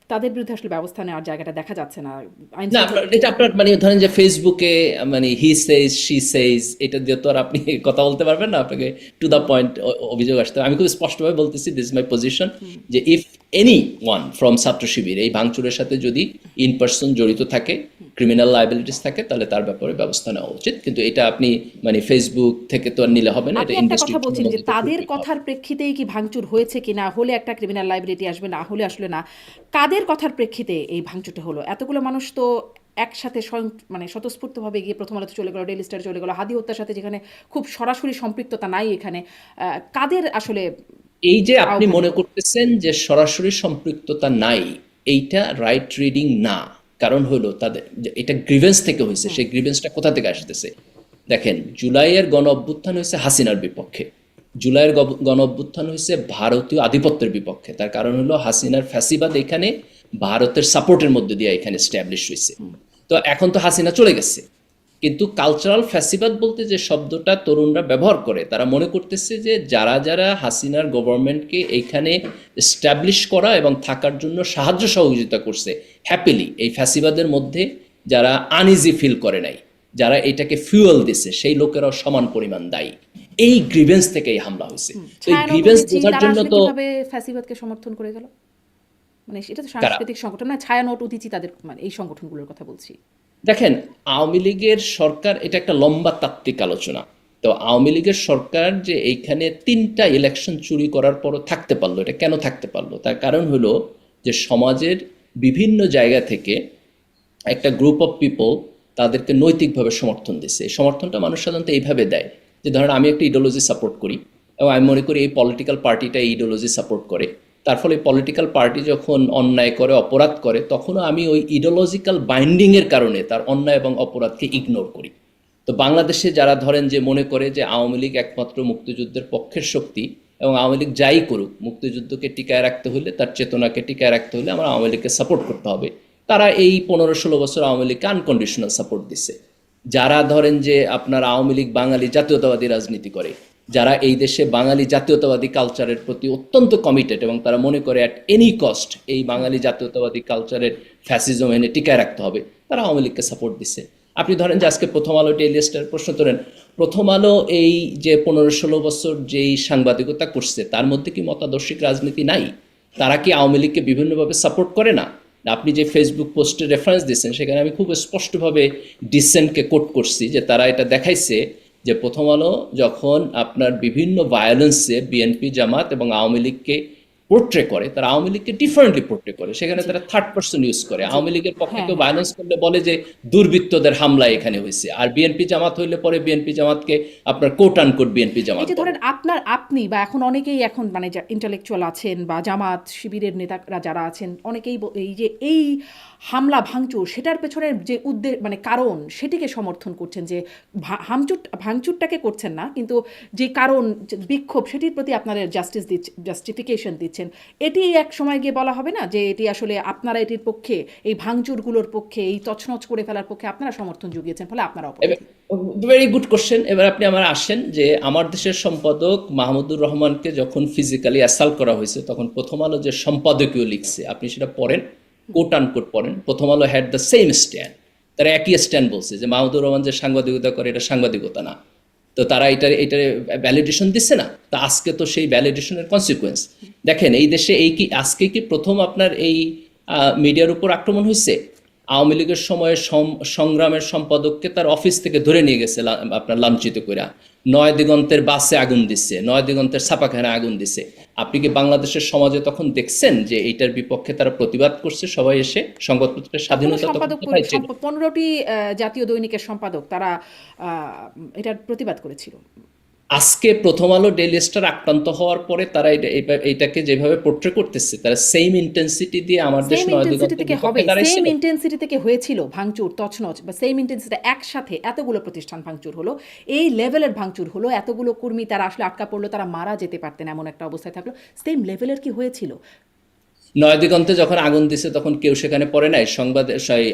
তাদের বিরুদ্ধে আসলে ব্যবস্থা নেওয়ার জায়গাটা দেখা যাচ্ছে না। না, এটা আপনার মানে ধরেন যে ফেসবুকে মানে হি সেইজ শি সেইজ এটা দিয়ে তো আর আপনি কথা বলতে পারবেন না। আপনাকে টু দ্য পয়েন্ট অভিযোগ আসতে হবে। আমি খুব স্পষ্টভাবে বলতেছি, দিস ইজ মাই পজিশন, যে ইফ এনি ওয়ান ফ্রম ছাত্র শিবির এই ভাঙচুরের সাথে যদি ইন পার্সন জড়িত থাকে, ক্রিমিনাল লায়াবিলিটিস থাকে, তাহলে তার ব্যাপারে ব্যবস্থা নেওয়া উচিত। কিন্তু এটা আপনি মানে ফেসবুক থেকে তো আর নিলে হবে না। আপনি এটা একটা কথা বলছেন যে ইন্ডাস্ট্রি তাদের কথার প্রেক্ষিতেই কি ভাঙচুর হয়েছে কিনা, হলে একটা ক্রিমিনাল লায়াবিলিটি আসবে, না হলে আসলে না। কাদের কথার প্রেক্ষিতে এই ভাঙচুরটা হলো? এতগুলো মানুষ তো একসাথে মানে স্বতঃস্ফূর্তভাবে গিয়ে প্রথম আলোতে চলে গেল, ডেইলি স্টারে চলে গেল, হাদি হত্যার সাথে যেখানে খুব সরাসরি সম্পৃক্ততা নাই, এখানে কাদের আসলে এই যে আপনি মনে করতেছেন যে সরাসরি সম্পৃক্ততা নাই, এইটা রাইট রিডিং না। কারণ হলো তাদের এটা গ্রিভেন্স থেকে হয়েছে। সেই গ্রিভেন্সটা কোথা থেকে আসতেছে? দেখেন, জুলাইয়ের গণ অভ্যুত্থান হয়েছে হাসিনার বিপক্ষে, জুলাইয়ের গণ অভ্যুত্থান হয়েছে ভারতীয় আধিপত্যের বিপক্ষে। তার কারণ হলো হাসিনার ফ্যাসিবাদ এখানে ভারতের সাপোর্টের মধ্যে দিয়ে এখানে স্ট্যাবলিশ হয়েছে। তো এখন তো হাসিনা চলে গেছে, কিন্তু কালচারাল ফ্যাসিবাদ বলতে যে শব্দটা তরুণরা ব্যবহার করে, তারা মনে করতেছে যে যারা যারা হাসিনার গভর্নমেন্টকে এইখানে এস্টাবলিশ করা এবং থাকার জন্য সাহায্য সহযোগিতা করছে হ্যাপিলি, এই ফ্যাসিবাদের মধ্যে যারা আনইজি ফিল করে নাই, যারা এটাকে ফিউয়েল দিছে, সেই লোকেরাও সমান পরিমাণ দায়ী। এই গ্রিভেন্স থেকে এই হামলা হয়েছে। তো এই গ্রিভেন্স বোঝার জন্য তো ফ্যাসিবাদকে সমর্থন করে গেল, মানে এটা তো সাংস্কৃতিক সংগঠন না, ছায়ানট উদিচি তাদের মানে এই সংগঠনগুলোর কথা বলছি। দেখেন, আওয়ামী লীগের সরকার, এটা একটা লম্বা তাত্ত্বিক আলোচনা। তো আওয়ামী লীগের সরকার যে এইখানে 3টা ইলেকশন চুরি করার পরও থাকতে পারলো, এটা কেন থাকতে পারলো? তার কারণ হলো যে সমাজের বিভিন্ন জায়গা থেকে একটা গ্রুপ অফ পিপল তাদেরকে নৈতিকভাবে সমর্থন দিচ্ছে। এই সমর্থনটা মানুষ সাধারণত এইভাবে দেয় যে ধরেন আমি একটা ইডিওলজি সাপোর্ট করি এবং আমি মনে করি এই পলিটিক্যাল পার্টিটা ইডিওলজি সাপোর্ট করে, তার ফলে পলিটিক্যাল পার্টি যখন অন্যায় করে, অপরাধ করে, তখনও আমি ওই ইডিওলজিক্যাল বাইন্ডিংয়ের কারণে তার অন্যায় এবং অপরাধকে ইগনোর করি। তো বাংলাদেশে যারা ধরেন যে মনে করে যে আওয়ামী লীগ একমাত্র মুক্তিযুদ্ধের পক্ষের শক্তি এবং আওয়ামী লীগ যাই করুক, মুক্তিযুদ্ধকে টিকায় রাখতে হলে, তার চেতনাকে টিকায় রাখতে হলে আমার আওয়ামী লীগকে সাপোর্ট করতে হবে, তারা এই 15-16 বছর আওয়ামী লীগকে আনকন্ডিশনাল সাপোর্ট দিচ্ছে। যারা ধরেন যে আপনার আওয়ামী লীগ বাঙালি জাতীয়তাবাদী রাজনীতি করে, যারা এই দেশে বাঙালি জাতীয়তাবাদী কালচারের প্রতি অত্যন্ত কমিটেড এবং তারা মনে করে অ্যাট এনি কস্ট এই বাঙালি জাতীয়তাবাদী কালচারের ফ্যাসিজম এনে টিকায় রাখতে হবে, তারা আওয়ামী লীগকে সাপোর্ট দিচ্ছে। আপনি ধরেন যে আজকে প্রথম আলো ডেইলি স্টার প্রশ্ন তোলেন, প্রথম আলো এই যে 15-16 বছর যেই সাংবাদিকতা করছে তার মধ্যে কি মতাদর্শিক রাজনীতি নাই? তারা কি আওয়ামী লীগকে বিভিন্নভাবে সাপোর্ট করে না? আপনি যে ফেসবুক পোস্টের রেফারেন্স দিচ্ছেন সেখানে আমি খুব স্পষ্টভাবে ডিসেন্টকে কোট করছি যে তারা এটা দেখাইছে যে প্রথম আলো যখন আপনার বিভিন্ন ভায়োলেন্সে বিএনপি, জামাত এবং আওয়ামী লীগকে পোর্ট্রে করে, তারা আওয়ামী লীগকে ডিফারেন্টলি পোর্ট্রে করে। সেখানে তারা থার্ড পার্সন ইউজ করে। আওয়ামী লীগের পক্ষে কেউ ভায়োলেন্স করলে বলে যে দুর্বৃত্তদের হামলা এখানে হয়েছে, আর বিএনপি জামাত হইলে পরে বিএনপি জামাতকে আপনার কোট আনকোট বিএনপি জামাত। এই যে ধরেন আপনি বা এখন অনেকেই এখন মানে ইন্টেলেকচুয়াল আছেন বা জামাত শিবিরের নেতারা যারা আছেন, অনেকেই এই যে এই হামলা ভাঙচুর সেটার পেছনের যে উদ্দেশ্য মানে কারণ সেটিকে সমর্থন করছেন, যে ভাঙচুরটাকে করছেন না, কিন্তু যে কারণ বিক্ষোভ সেটির প্রতি আপনারা জাস্টিফিকেশন দিচ্ছেন। এটি এক সময় গিয়ে বলা হবে না যে এটি আসলে আপনারা এটির পক্ষে, এই ভাঙচুরগুলোর পক্ষে, এই তছনছ করে ফেলার পক্ষে আপনারা সমর্থন জুগিয়েছেন, ফলে আপনারা ভেরি গুড কোশ্চেন। এবার আপনি আমার আসেন যে আমার দেশের সম্পাদক মাহমুদুর রহমানকে যখন ফিজিক্যালি অ্যাসাল্ট করা হয়েছে তখন প্রথম আলো যে সম্পাদকীয় লিখছে, আপনি সেটা পড়েন, কোট আনকোট পড়েন, প্রথম আলো হ্যাড দ্য সেম স্ট্যান্ড। তারা একই স্ট্যান্ড বলছে যে মাহমুদুর রহমান যে সাংবাদিকতা করে এটা সাংবাদিকতা না। তো তারা এটার ভ্যালিডেশন দিচ্ছে না। তা আজকে তো সেই ভ্যালিডেশনের কনসিকুয়েন্স দেখেন। এই দেশে আজকে কি প্রথম আপনার এই মিডিয়ার উপর আক্রমণ হয়েছে? আওয়ামী লীগের সময়ে সংগ্রামের সম্পাদককে তার অফিস থেকে ধরে নিয়ে গেছে আপনার লাঞ্ছিত কইরা, নয় দিগন্তের বাসে আগুন দিচ্ছে, নয় দিগন্তের ছাপাখানা আগুন দিচ্ছে। আপনি কি বাংলাদেশের সমাজে তখন দেখছেন যে এইটার বিপক্ষে তারা প্রতিবাদ করছে সবাই এসে? সংবাদপত্রের স্বাধীনতা তখন কোথায় ছিল? 15টি জাতীয় দৈনিকের সম্পাদক তারা এটার প্রতিবাদ করেছিল। আজকে প্রথম আলো, ডেইলি স্টার আক্রান্ত হওয়ার পরে তারা এটাকে যেভাবে পোর্ট্রে করতেছে, তারা সেম ইন্টেন্সিটি দিয়ে আমার দেশ নয় দিগন্তের বিপক্ষে দাঁড়াইছিল। সেম ইন্টেন্সিটি থেকে হয়েছিল ভাঙচুর, তছনছ, বা সেম ইন্টেন্সিটি একসাথে এতগুলো প্রতিষ্ঠান ভাঙচুর হলো, এই লেভেলের ভাঙচুর হলো, এতগুলো কর্মী তারা আসলে আটকা পড়লো, তারা মারা যেতে পারতেন এমন একটা অবস্থায় থাকলো। সেম লেভেলের কি হয়েছিল? নয় দিগন্তে যখন আগুন দিছে তখন কেউ সেখানে পড়ে নাই।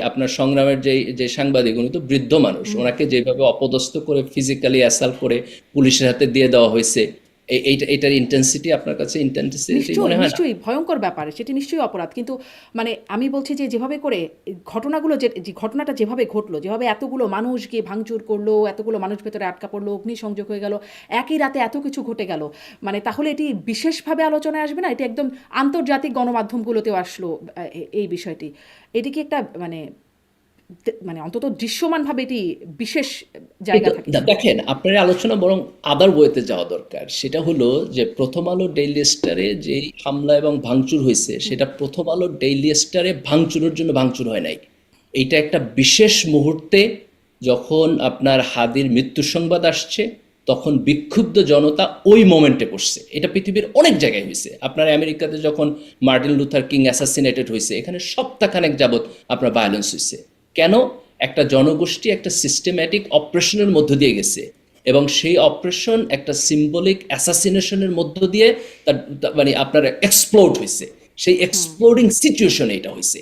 আপনার সংগ্রামের যে সাংবাদিক, উনি তো বৃদ্ধ মানুষ, ওনাকে যেভাবে অপদস্থ করে ফিজিক্যালি অ্যাসাল্ট করে পুলিশের হাতে দিয়ে দেওয়া হয়েছে, এইটার ইন্টেন্সিটি আপনার কাছে ইন্টেন্সিটি মনে হয় না? নিশ্চয়ই ভয়ঙ্কর ব্যাপার, সেটি নিশ্চয়ই অপরাধ। কিন্তু মানে আমি বলছি যে যেভাবে করে ঘটনাগুলো, যে ঘটনাটা যেভাবে ঘটলো, যেভাবে এতগুলো মানুষ গিয়ে ভাঙচুর করলো, এতগুলো মানুষ ভেতরে আটকা পড়লো, অগ্নিসংযোগ হয়ে গেল, একই রাতে এত কিছু ঘটে গেল, মানে তাহলে এটি বিশেষভাবে আলোচনায় আসবে না? এটি একদম আন্তর্জাতিক গণমাধ্যমগুলোতেও আসলো এই বিষয়টি। এটি কি একটা মানে অন্তত দৃশ্যমানভাবে এটি বিশেষ জায়গা থাকে? দেখেন, আপনার আলোচনা বরং আদার ওয়েতে যাওয়া দরকার। সেটা হলো যে প্রথম আলো ডেইলি স্টারে যে হামলা এবং ভাঙচুর হয়েছে, সেটা প্রথম আলো ডেইলি স্টারে ভাঙচুরের জন্য ভাঙচুর হয় নাই। এইটা একটা বিশেষ মুহূর্তে, যখন আপনার হাদির মৃত্যু সংবাদ আসছে, তখন বিক্ষুব্ধ জনতা ওই মোমেন্টে পড়ছে। এটা পৃথিবীর অনেক জায়গায় হয়েছে। আপনার আমেরিকাতে যখন মার্টিন লুথার কিং অ্যাসাসিনেটেড হয়েছে, এখানে সপ্তাহখানেক যাবৎ আপনার ভায়োলেন্স হয়েছে। কেন? একটা জনগোষ্ঠী একটা সিস্টেম্যাটিক অপারেশনের মধ্য দিয়ে গেছে, এবং সেই অপারেশন একটা সিম্বলিক অ্যাসাসিনেশনের মধ্য দিয়ে তার মানে আপনার এক্সপ্লোড হয়েছে। সেই এক্সপ্লোডিং সিচুয়েশনে এটা হয়েছে।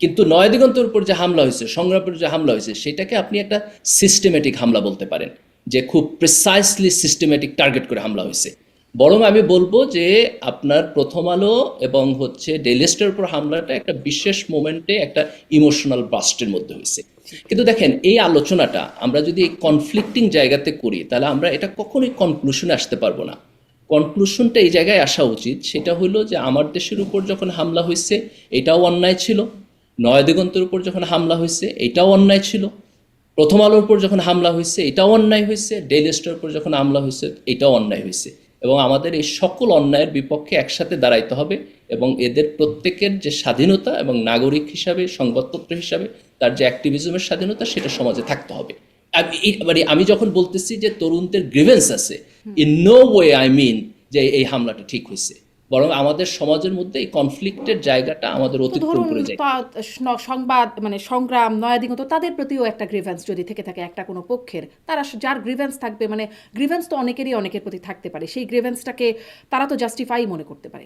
কিন্তু নয় দিগন্তের উপর যে হামলা হয়েছে, সংগ্রামের যে হামলা হয়েছে, সেটাকে আপনি একটা সিস্টেম্যাটিক হামলা বলতে পারেন, যে খুব প্রিসাইসলি সিস্টেম্যাটিক টার্গেট করে হামলা হয়েছে। বরং আমি বলবো যে আপনার প্রথম আলো এবং ডেইলি স্টারের উপর হামলাটা একটা বিশেষ মোমেন্টে, একটা ইমোশনাল বাস্টের মধ্যে হয়েছে। কিন্তু দেখেন, এই আলোচনাটা আমরা যদি এই কনফ্লিক্টিং জায়গাতে করি, তাহলে আমরা এটা কখনোই কনক্লুশনে আসতে পারবো না। কনক্লুশনটা এই জায়গায় আসা উচিত, সেটা হলো যে আমার দেশের উপর যখন হামলা হয়েছে এটাও অন্যায় ছিল, নয় দিগন্তের উপর যখন হামলা হয়েছে এটাও অন্যায় ছিল, প্রথম আলোর উপর যখন হামলা হয়েছে এটাও অন্যায় হয়েছে, ডেইলি স্টারের উপর যখন হামলা হয়েছে এটাও অন্যায় হয়েছে। এবং আমাদের এই সকল অন্যায়ের বিপক্ষে একসাথে দাঁড়াইতে হবে, এবং এদের প্রত্যেকের যে স্বাধীনতা এবং নাগরিক হিসাবে, সংবাদপত্র হিসাবে তার যে অ্যাক্টিভিজমের স্বাধীনতা, সেটা সমাজে থাকতে হবে। আমি যখন বলতেছি যে তরুণদের গ্রিভেন্স আছে, in no way I mean যে এই হামলাটা ঠিক হয়েছে, বরং আমাদের সমাজের মধ্যে এই কনফ্লিক্টের জায়গাটা আমাদের অতিক্রম করে যায়। সংবাদ মানে সংগ্রাম, নয়াদিগন্ত, তাদের প্রতিও একটা গ্রিভেন্স যদি থেকে থাকে একটা কোনো পক্ষের, তারা যার গ্রিভেন্স থাকবে, মানে গ্রিভেন্স তো অনেকের প্রতি থাকতে পারে, সেই গ্রিভেন্সটাকে তারা তো জাস্টিফাই মনে করতে পারে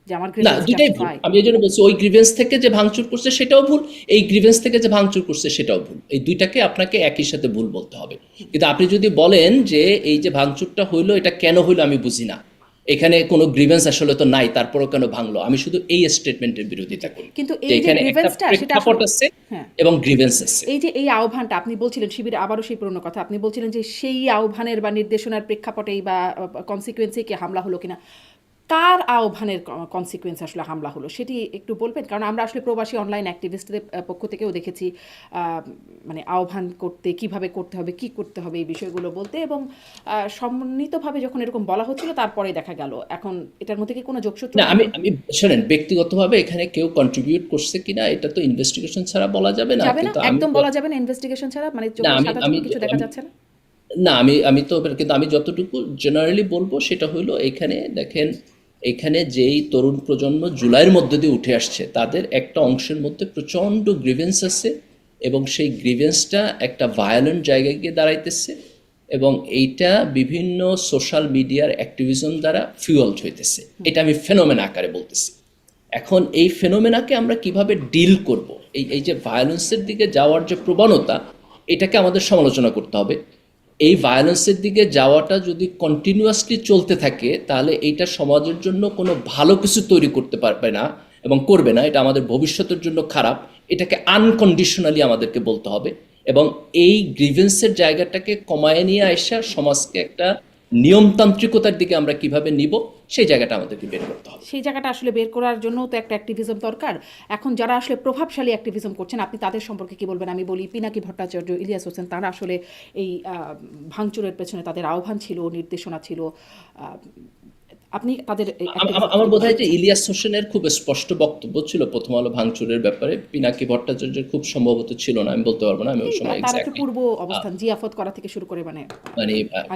যে আমার গ্রিভেন্স জাস্টিফাই। আমি এই জন্য বলছি, ওই গ্রিভেন্স থেকে যে ভাঙচুর করছে সেটাও ভুল, এই গ্রিভেন্স থেকে যে ভাঙচুর করছে সেটাও ভুল। এই দুইটাকে আপনাকে একই সাথে ভুল বলতে হবে। কিন্তু আপনি যদি বলেন যে এই যে ভাঙচুরটা হইলো এটা কেন হইলো আমি বুঝি না, এখানে কোনো গ্রিভেন্স আসলে তো নাই, তারপরও কেন ভাঙলো, আমি শুধু এই স্টেটমেন্টের বিরোধিতা করি। কিন্তু এই যে গ্রিভেন্সটা, সেটা আছে এবং গ্রিভেন্স আছে। এই যে এই আহ্বানটা আপনি বলছিলেন, শিবিরে আবারও সেই পুরনো কথা, আপনি বলছিলেন যে সেই আহ্বানের বা নির্দেশনার প্রেক্ষাপটেই বা কনসিকুয়েন্সে কি হামলা হলো কিনা, কার আহ্বানের কনসিকুয়েন্স আসলে হামলা হলো সেটি একটু বলবেন? কারণ আমরা আসলে প্রবাসী অনলাইন অ্যাক্টিভিস্টদের পক্ষ থেকেও দেখেছি মানে আহ্বান করতে, কিভাবে করতে হবে, কি করতে হবে, এই বিষয়গুলো বলতে, এবং সমন্বিতভাবে যখন এরকম বলা হচ্ছিল তারপরে দেখা গেল। এখন এটার মধ্যে কি কোনো যোগসূত্র? না, আমি শোনেন, ব্যক্তিগতভাবে এখানে কেউ কন্ট্রিবিউট করছে কিনা এটা তো ইনভেস্টিগেশন ছাড়া বলা যাবে না। কিন্তু একদম বলা যাবে না ইনভেস্টিগেশন ছাড়া, মানে আমি কিছু দেখা যাচ্ছে না। না, আমি তো, কিন্তু আমি যতটুকু জেনারেলি বলবো সেটা হলো, এখানে দেখেন, এখানে যেই তরুণ প্রজন্ম জুলাইয়ের মধ্যে দিয়ে উঠে আসছে, তাদের একটা অংশের মধ্যে প্রচণ্ড গ্রিভেন্স আছে, এবং সেই গ্রিভেন্সটা একটা ভায়োলেন্ট জায়গায় গিয়ে দাঁড়াইতেছে, এবং এইটা বিভিন্ন সোশ্যাল মিডিয়ার অ্যাক্টিভিজম দ্বারা ফিউয়েলড হইতেছে। এটা আমি ফেনোমেনা আকারে বলতেছি। এখন এই ফেনোমেনাকে আমরা কিভাবে ডিল করব, এই যে ভায়োলেন্সের দিকে যাওয়ার যে প্রবণতা, এটাকে আমাদের সমালোচনা করতে হবে। এই ভায়োলেন্সের দিকে যাওয়াটা যদি কন্টিনিউয়াসলি চলতে থাকে, তাহলে এইটা সমাজের জন্য কোনো ভালো কিছু তৈরি করতে পারবে না এবং করবে না। এটা আমাদের ভবিষ্যতের জন্য খারাপ। এটাকে আনকন্ডিশনালি আমাদেরকে বলতে হবে, এবং এই গ্রিভেন্সের জায়গাটাকে কমায় নিয়ে আসা সমাজকে একটা নিয়মতান্ত্রিকতার দিকে আমরা কিভাবে নিব সেই জায়গাটা আমাদেরকে বের করতে হবে। সেই জায়গাটা আসলে বের করার জন্য তো একটা অ্যাক্টিভিজম দরকার। এখন যারা আসলে প্রভাবশালী অ্যাক্টিভিজম করছেন আপনি তাদের সম্পর্কে কি বলবেন? আমি বলি পিনাকি ভট্টাচার্য, ইলিয়াস হোসেন, তারা আসলে এই ভাঙচুরের পেছনে তাদের আহ্বান ছিল, নির্দেশনা ছিল। আপনি তাদের আমার বোধ হয় যে ইলিয়াস হোসেনের খুব স্পষ্ট বক্তব্য ছিল প্রথম আলো ভাঙচুরের ব্যাপারে, পিনাকি ভট্টাচার্যের খুব সম্ভবত ছিল না, আমি বলতে পারবো না, আমি ওই সময় তার একটু পূর্ব অবস্থান জিয়াফত করা থেকে শুরু করে মানে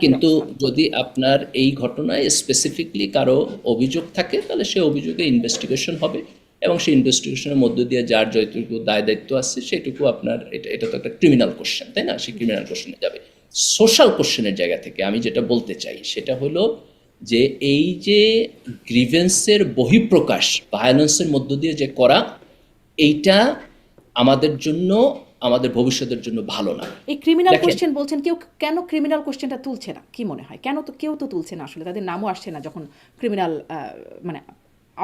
কিন্তু যদি আপনার এই ঘটনায় স্পেসিফিকলি কারো অভিযোগ থাকে তাহলে সে অভিযোগে ইনভেস্টিগেশন হবে এবং সেই ইনভেস্টিগেশনের মধ্য দিয়ে যার যতটুকু দায় দায়িত্ব আছে সেটুকু আপনার এটা তো একটা ক্রিমিনাল কোশ্চেন, তাই না? সে ক্রিমিনাল কোশ্চেনে যাবে। সোশ্যাল কোশ্চেনের জায়গা থেকে আমি যেটা বলতে চাই সেটা হলো যে এই যে গ্রিভেন্সের বহিঃপ্রকাশ ভায়োলেন্সের মধ্য দিয়ে যে করা, এইটা আমাদের জন্য, আমাদের ভবিষ্যতের জন্য ভালো না। এই ক্রিমিনাল কোশ্চেন বলছেন, কেউ কেন ক্রিমিনাল কোশ্চেনটা তুলছে না কি মনে হয়? কেন তো কেউ তো তুলছে না আসলে, তাদের নামও আসছে না যখন ক্রিমিনাল মানে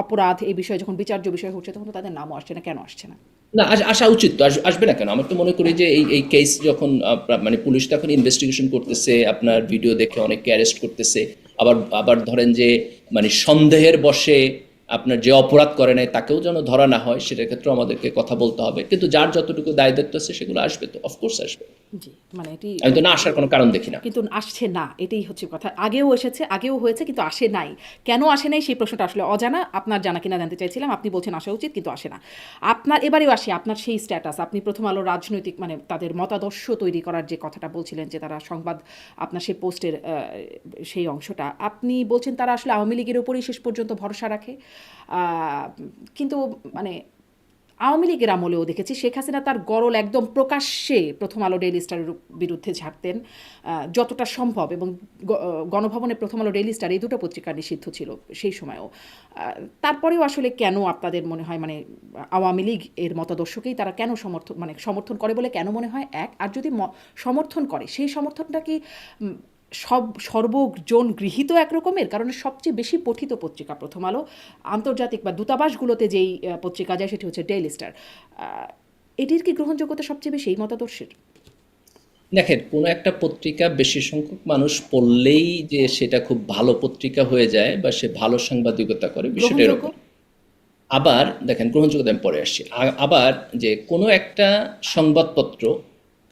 অপরাধ এই বিষয়ে যখন বিচার্য বিষয় হচ্ছে তখন তো তাদের নামও আসছে না, কেন আসছে না? না, আসা উচিত তো, আসবে না কেন? আমার তো মনে করি যে এই কেস যখন মানে পুলিশ তখন ইনভেস্টিগেশন করতেছে, আপনার ভিডিও দেখে অনেককে অ্যারেস্ট করতেছে, আবার ধরেন যে মানে সন্দেহের বশে আপনার যে অপরাধ করে নাই তাকেও যেন ধরা না হয়, সেটার ক্ষেত্রে আমাদেরকে কথা বলতে হবে। কিন্তু যার যতটুকু দায় দায়িত্ব আছে সেগুলো আসবে তো, অফকোর্স আসবে। জি, মানে এটি আমি তো না আসার কোনো কারণ দেখি না। কিন্তু আসছে না, এটাই হচ্ছে কথা। আগেও এসেছে, আগেও হয়েছে, কিন্তু আসে নাই। কেন আসে নাই সেই প্রশ্নটা আসলে অজানা। আপনার জানা কিনা জানতে চাইছিলাম। আপনি বলছেন আসা উচিত কিন্তু আসে না। আপনার এবারেও আসি, আপনার সেই স্ট্যাটাস, আপনি প্রথম আলো রাজনৈতিক মানে তাদের মতাদর্শ তৈরি করার যে কথাটা বলছিলেন যে তারা সংবাদ, আপনার সেই পোস্টের সেই অংশটা আপনি বলছেন তারা আসলে আওয়ামী লীগের উপরেই শেষ পর্যন্ত ভরসা রাখে। কিন্তু মানে আওয়ামী লীগের আমলেও দেখেছি শেখ হাসিনা তার গরল একদম প্রকাশ্যে প্রথম আলো ডেইলি স্টারের বিরুদ্ধে ঝাড়তেন যতটা সম্ভব, এবং গণভবনে প্রথম আলো ডেইলি স্টার এই দুটো পত্রিকা নিষিদ্ধ ছিল সেই সময়ও। তারপরেও আসলে কেন আপনাদের মনে হয় মানে আওয়ামী লীগ এর মতাদর্শকেই তারা কেন সমর্থন করে বলে কেন মনে হয়? এক, আর যদি সমর্থন করে সেই সমর্থনটা কি সর্বজন গৃহীত একরকমের? কারণ সবচেয়ে বেশি পঠিত পত্রিকা প্রথম আলো, আন্তর্জাতিক বা দূতাবাসগুলোতে যেই পত্রিকা যায় সেটি হচ্ছে ডেইলি স্টার। এটির কি গ্রহণযোগ্যতা সবচেয়ে বেশি এই মতাদর্শের? দেখেন, কোনো একটা পত্রিকা বেশি সংখ্যক মানুষ পড়লেই যে সেটা খুব ভালো পত্রিকা হয়ে যায় বা সে ভালো সাংবাদিকতা করে, বিষয়টা এরকম। আবার দেখেন, গ্রহণযোগ্যতা আমি পরে আসছি। আবার যে কোনো একটা সংবাদপত্র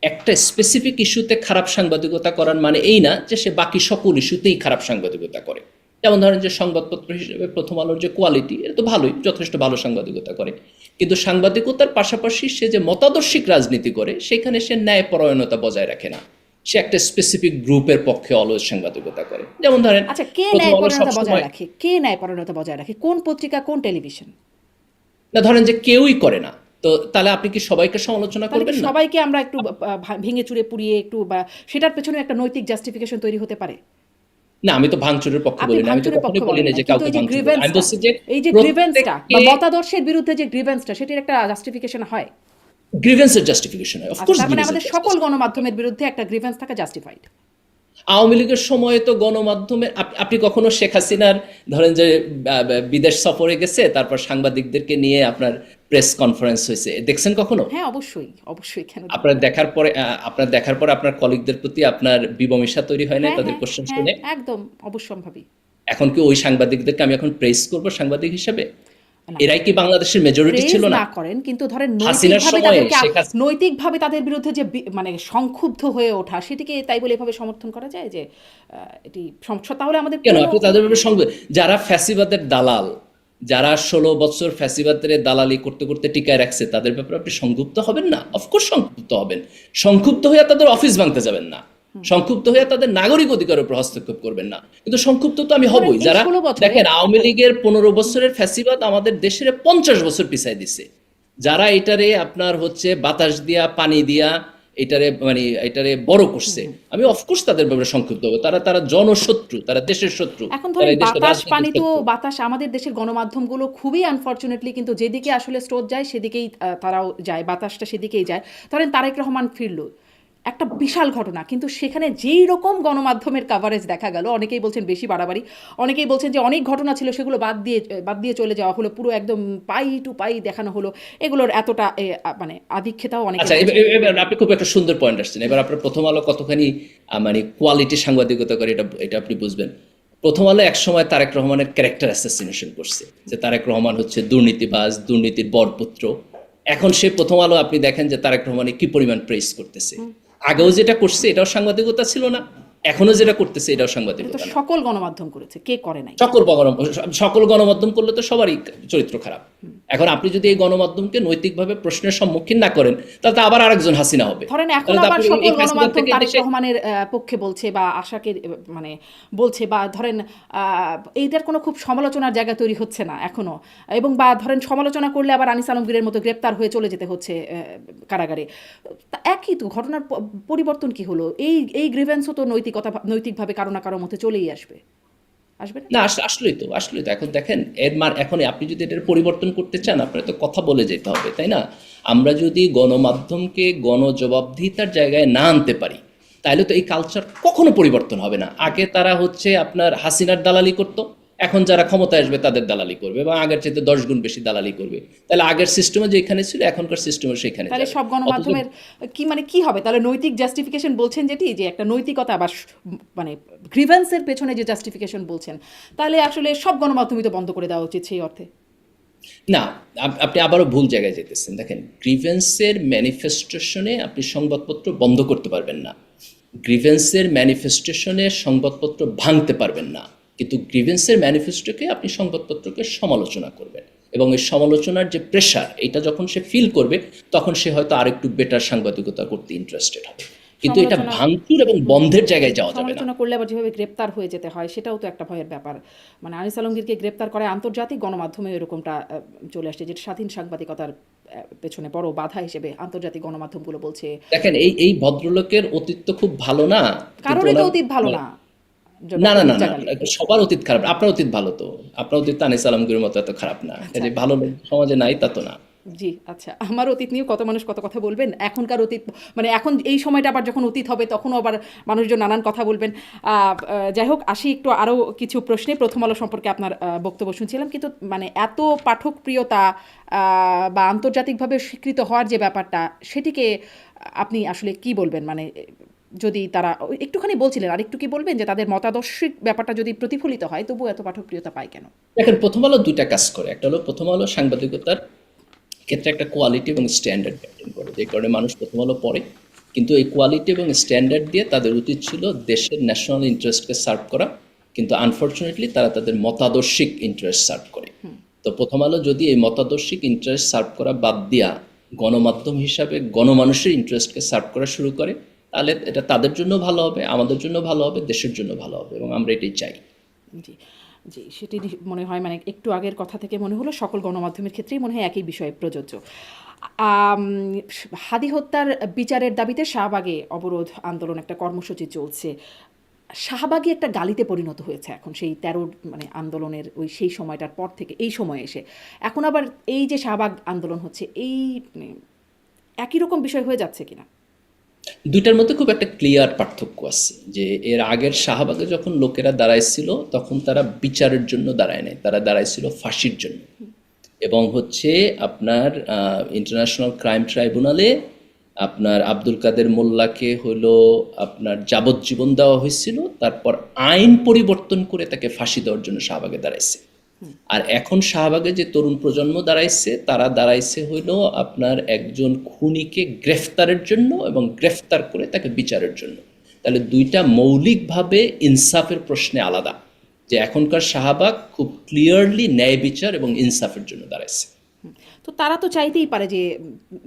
একটা স্পেসিফিক ইস্যুতে খারাপ সাংবাদিকতা করার মানে এই না যে সে বাকি সকল ইস্যুতেই খারাপ সাংবাদিকতা করে। যেমন ধরেন যে সংবাদপত্র হিসেবে প্রথম আলোর যে কোয়ালিটি, এটা তো ভালোই, যথেষ্ট ভালো সাংবাদিকতা করে, কিন্তু সাংবাদিকতার পাশাপাশি সে যে মতাদর্শিক রাজনীতি করে সেখানে সে ন্যায়পরায়ণতা বজায় রাখে না, সে একটা স্পেসিফিক গ্রুপের পক্ষে অলওয়েজ সাংবাদিকতা করে। যেমন ধরেন, আচ্ছা, কে ন্যায়পরায়ণতা বজায় রাখে? কে ন্যায়পরায়ণতা বজায় রাখে? কোন পত্রিকা, কোন টেলিভিশন? না, ধরেন যে কেউই করে না, তো তাহলে আপনি কি সবাইকে সমালোচনা করবেন না? সবাইকে আমরা একটু ভেঙে চুরে পুড়িয়ে একটু, বা সেটার পেছনে একটা নৈতিক জাস্টিফিকেশন তৈরি হতে পারে? না, আমি তো ভাঙচুরের পক্ষে বলি না, আমি তো কখনোই বলি না যে কাউকে ভাঙচুর করতে। আমি বলছি যে এই যে গ্রিভেন্সটা বা মতাদর্শের বিরুদ্ধে যে গ্রিভেন্সটা, সেটার একটা জাস্টিফিকেশন হয়, গ্রিভেন্সের জাস্টিফিকেশন হয়, অফ কোর্স। তার মানে আমাদের সকল গণমাধ্যমের বিরুদ্ধে একটা গ্রিভেন্স থাকা জাস্টিফাইড। আওয়ামী লীগের সময়ে তো গণমাধ্যমে আপনি কখনো শেখ হাসিনার ধরেন যে বিদেশ সফরে গেছে, তারপর সাংবাদিকদেরকে নিয়ে আপনার প্রেস কনফারেন্স হয়েছে, দেখছেন কখনো? হ্যাঁ, অবশ্যই অবশ্যই। কেন? আপনার দেখার পরে আপনার কলিগদের প্রতি আপনার বিবমিশা তৈরি হয় না তাদের কোশ্চেন শুনে? একদম অবশ্যম্ভাবী। এখন কি ওই সাংবাদিকদেরকে আমি এখন প্রেস করব সাংবাদিক হিসেবে? এরাই কি বাংলাদেশের মেজরিটি ছিল না? করেন, কিন্তু ধরেন নৈতিকভাবে তাদের বিরুদ্ধে যে মানে সংক্ষুব্ধ হয়ে ওঠা, সেটিকে তাই বলে এভাবে সমর্থন করা যায় যে এটি সমস্যা? তাহলে আমাদের কেন আপনি তাদের ব্যাপারে যারা ফ্যাসিবাদের দালাল, যারা 16 বছর ফ্যাসিবাদের দালালি করতে করতে টিকায় রাখছে, তাদের ব্যাপারে আপনি সংক্ষুব্ধ হবেন না? অফকোর্স সংক্ষুব্ধ হবেন। সংক্ষুব্ধ হয়ে তাদের অফিস ভাঙতে যাবেন না, সংক্ষুব্ধ হয়ে তাদের নাগরিক অধিকারের উপর হস্তক্ষেপ করবেন না, কিন্তু সংক্ষুব্ধ তো আমি হবই। যারা দেখেন, আওয়ামী লীগের 15 বছরের ফ্যাসিবাদ আমাদের দেশের 50 বছর পিছায় দিছে, যারা এটারে আপনার হচ্ছে বাতাস দিয়া পানি দিয়া এটারে বড় করছে, আমি অফকোর্স তাদের ব্যাপারে সংক্ষুব্ধ হবো। তারা জনশত্রু, তারা দেশের শত্রু। এখন ধরেন বাতাস পানি তো বাতাস, আমাদের দেশের গণমাধ্যমগুলো খুবই আনফরচুনেটলি কিন্তু যেদিকে আসলে স্রোত যায় সেদিকেই তারাও যায়, বাতাসটা সেদিকেই যায়। ধরেন তারেক রহমান ফিরল, একটা বিশাল ঘটনা, কিন্তু সেখানে যেই রকম গণমাধ্যমের কাভারেজ দেখা গেল, অনেকেই বলছেন বেশি বাড়াবাড়ি, অনেকেই বলছেন যে অনেক ঘটনা ছিল সেগুলো বাদ দিয়ে চলে যাওয়া হলো, পুরো একদম পাই টু পাই দেখানো হলো, এগুলোর এতটা মানে আধিক্যতাও অনেকে আচ্ছা, বলছেন। এবার আপনি খুব একটা সুন্দর পয়েন্ট আসছেন। এবার আপনার প্রথম আলো কতখানি মানে কোয়ালিটি সাংবাদিকতা করে এটা আপনি বুঝবেন। প্রথম আলো একসময় তারেক রহমানের ক্যারেক্টার অ্যাসাসিনেশন করছে, যে তারেক রহমান হচ্ছে দুর্নীতিবাজ, দুর্নীতির বরপুত্র। এখন সে প্রথম আলো আপনি দেখেন যে তারেক রহমানে কি পরিমাণ প্রেস করতেছে। আগেও যেটা করছে এটাও সাংবাদিকতা ছিল না, এখনো যেটা করতেছে এটাও এটা তো সাংবাদিকতা না। সকল গণমাধ্যম করেছে, কে করে নাই? সকল গণমাধ্যম করলে তো সবারই চরিত্র খারাপ। এখন আপনি যদি এই গণমাধ্যমকে নৈতিকভাবে প্রশ্নের সম্মুখীন না করেন, তাহলে তো আবার আরেকজন হাসিনা হবে। ধরেন এখন তাহলে তো আবার আপনি সকল এই ফ্যাসিবাদ গণমাধ্যম থেকে তারেক দেশে রহমানের পক্ষে বলছে বা আশাকে মানে বলছে, বা ধরেন এইটার কোনো খুব সমালোচনার জায়গা তৈরি হচ্ছে না এখনো, এবং বা ধরেন সমালোচনা করলে আবার আনিস আলমগীরের মতো গ্রেপ্তার হয়ে চলে যেতে হচ্ছে কারাগারে। তা একই তো ঘটনার পরিবর্তন কি হলো? এই গ্রিভেন্সও তো নৈতিকভাবে কারো না কারোর মধ্যে চলেই আসবে না? না, আসলেই তো এখন দেখেন এখন আপনি যদি এটার পরিবর্তন করতে চান, আপনার তো কথা বলে যেতে হবে, তাই না? আমরা যদি গণমাধ্যমকে গণজবাবদিহিতার জায়গায় না আনতে পারি, তাহলে তো এই কালচার কখনো পরিবর্তন হবে না। আগে তারা হচ্ছে আপনার হাসিনার দালালি করতো, এখন যারা ক্ষমতায় আসবে তাদের দালালি করবে, এবং আগের চাইতে 10 গুণ বেশি দালালি করবে। তাহলে আগের সিস্টেমে যেখানে ছিল এখনকার সিস্টেমে সেখানে তাহলে যাবে। সব গণমাধ্যমের কি হবে তাহলে? নৈতিক জাস্টিফিকেশন বলছেন যেটি, যে একটা নৈতিকতা বা মানে গ্রিভেন্সের পেছনে যে জাস্টিফিকেশন বলছেন, তাহলে আসলে সব গণমাধ্যমই তো বন্ধ করে দেওয়া উচিত সেই অর্থে। না, আপনি আবারও ভুল জায়গায় যেতেছেন। দেখেন, গ্রিভেন্সের ম্যানিফেস্টেশনে আপনি সংবাদপত্র বন্ধ করতে পারবেন না, গ্রিভেন্সের ম্যানিফেস্টেশনে সংবাদপত্র ভাঙতে পারবেন না, কিন্তু গ্রিভেন্সের ম্যানিফেস্টোকে আপনি সংবাদপত্রকে সমালোচনা করবেন, এবং এই সমালোচনার যে প্রেশার, এটা যখন সে ফিল করবে, তখন সে হয়তো আরেকটু বেটার সাংবাদিকতা করতে ইন্টারেস্টেড হবে। কিন্তু এটা ভাঙচুর এবং বন্ধের জায়গায় যাওয়া যাবে না। সমালোচনা করলে আবার যেভাবে গ্রেপ্তার হয়ে যেতে হয়, সেটাও তো একটা ভয়ের ব্যাপার। মানে আনিস আলমগীরকে গ্রেপ্তার করে আন্তর্জাতিক গণমাধ্যমে এরকমটা চলে আসছে, যেটা স্বাধীন সাংবাদিকতার পেছনে বড় বাধা হিসেবে আন্তর্জাতিক গণমাধ্যমগুলো বলছে। দেখেন, এই ভদ্রলোকের অতীত তো খুব ভালো না, কারোরই তো অতীত ভালো না। না না না না, সবার অতীত খারাপ। আপনার অতীত ভালো, তো আপনার অতীত আনিস আলমগীরের মতো এত খারাপ না। যে ভালো লোক সমাজে নাই তা তো না। জি, আচ্ছা, আমার অতীত নিয়ে কত মানুষ কত কথা বলবেন। এখনকার অতীত মানে এখন এই সময়টা আবার যখন অতীত হবে, তখনও আবার মানুষজন নানান কথা বলবেন। যাই হোক, আসি একটু আরও কিছু প্রশ্নে। প্রথম আলো সম্পর্কে আপনার বক্তব্য শুনছিলাম, কিন্তু মানে এত পাঠক প্রিয়তা বা আন্তর্জাতিকভাবে স্বীকৃত হওয়ার যে ব্যাপারটা, সেটিকে আপনি আসলে কি বলবেন? মানে যদি তারা একটুখানি বলছিলেন, আর একটু কি বলবেন যে তাদের মতাদর্শিক ব্যাপারটা যদি প্রতিফলিত হয়, তবু এত পাঠকপ্রিয়তা পায় কেন? দেখেন, প্রথম আলো দুইটা কাজ করে। একটা হলো, প্রথম আলো সাংবাদিকতার ক্ষেত্রে একটা কোয়ালিটি এবং স্ট্যান্ডার্ড মেনটেন করে, যে কারণে মানুষ প্রথম আলো পড়ে। কিন্তু এই কোয়ালিটি এবং স্ট্যান্ডার্ড দিয়ে তাদের উচিত ছিল দেশের ন্যাশনাল ইন্টারেস্টকে সার্ভ করা, কিন্তু আনফর্চুনেটলি তারা তাদের মতাদর্শিক ইন্টারেস্ট সার্ভ করে। তো প্রথম আলো যদি এই মতাদর্শিক ইন্টারেস্ট সার্ভ করা বাদ দিয়া গণমাধ্যম হিসাবে গণমানুষের ইন্টারেস্টকে সার্ভ করা শুরু করে, তাহলে এটা তাদের জন্য ভালো হবে, আমাদের জন্য ভালো হবে, দেশের জন্য ভালো হবে, এবং আমরা এটাই চাই। জি, জি, সেটি মনে হয়, মানে একটু আগের কথা থেকে মনে হলো সকল গণমাধ্যমের ক্ষেত্রেই মনে হয় একই বিষয়ে প্রযোজ্য। হাদি হত্যার বিচারের দাবিতে শাহবাগে অবরোধ আন্দোলন, একটা কর্মসূচি চলছে। শাহবাগই একটা গালিতে পরিণত হয়েছে এখন, সেই 13 মানে আন্দোলনের সেই সময়টার পর থেকে এই সময় এসে এখন আবার এই যে শাহবাগ আন্দোলন হচ্ছে, এই একই রকম বিষয় হয়ে যাচ্ছে কিনা? দুইটার মধ্যে খুব একটা ক্লিয়ার পার্থক্য আছে। যে এর আগের শাহবাগে যখন লোকেরা দাঁড়াইছিল, তখন তারা বিচারের জন্য দাঁড়ায় নাই, তারা দাঁড়াইছিল ফাঁসির জন্য। এবং হচ্ছে আপনার ইন্টারন্যাশনাল ক্রাইম ট্রাইব্যুনালে আপনার আব্দুল কাদের মোল্লাকে হলো আপনার যাবজ্জীবন দেওয়া হয়েছিল, তারপর আইন পরিবর্তন করে তাকে ফাঁসি দেওয়ার জন্য শাহবাগে দাঁড়াইছে। আর এখন শাহবাগে যে তরুণ প্রজন্ম দাঁড়াইছে, তারা দাঁড়াইছে হইলো আপনার একজন খুনিকে গ্রেফতারের জন্য, এবং গ্রেফতার করে তাকে বিচারের জন্য। তাহলে দুইটা মৌলিকভাবে ইনসাফের প্রশ্নে আলাদা। যে এখনকার শাহবাগ খুব ক্লিয়ারলি ন্যায় বিচার এবং ইনসাফের জন্য দাঁড়াইছে। তো তারা তো চাইতেই পারে যে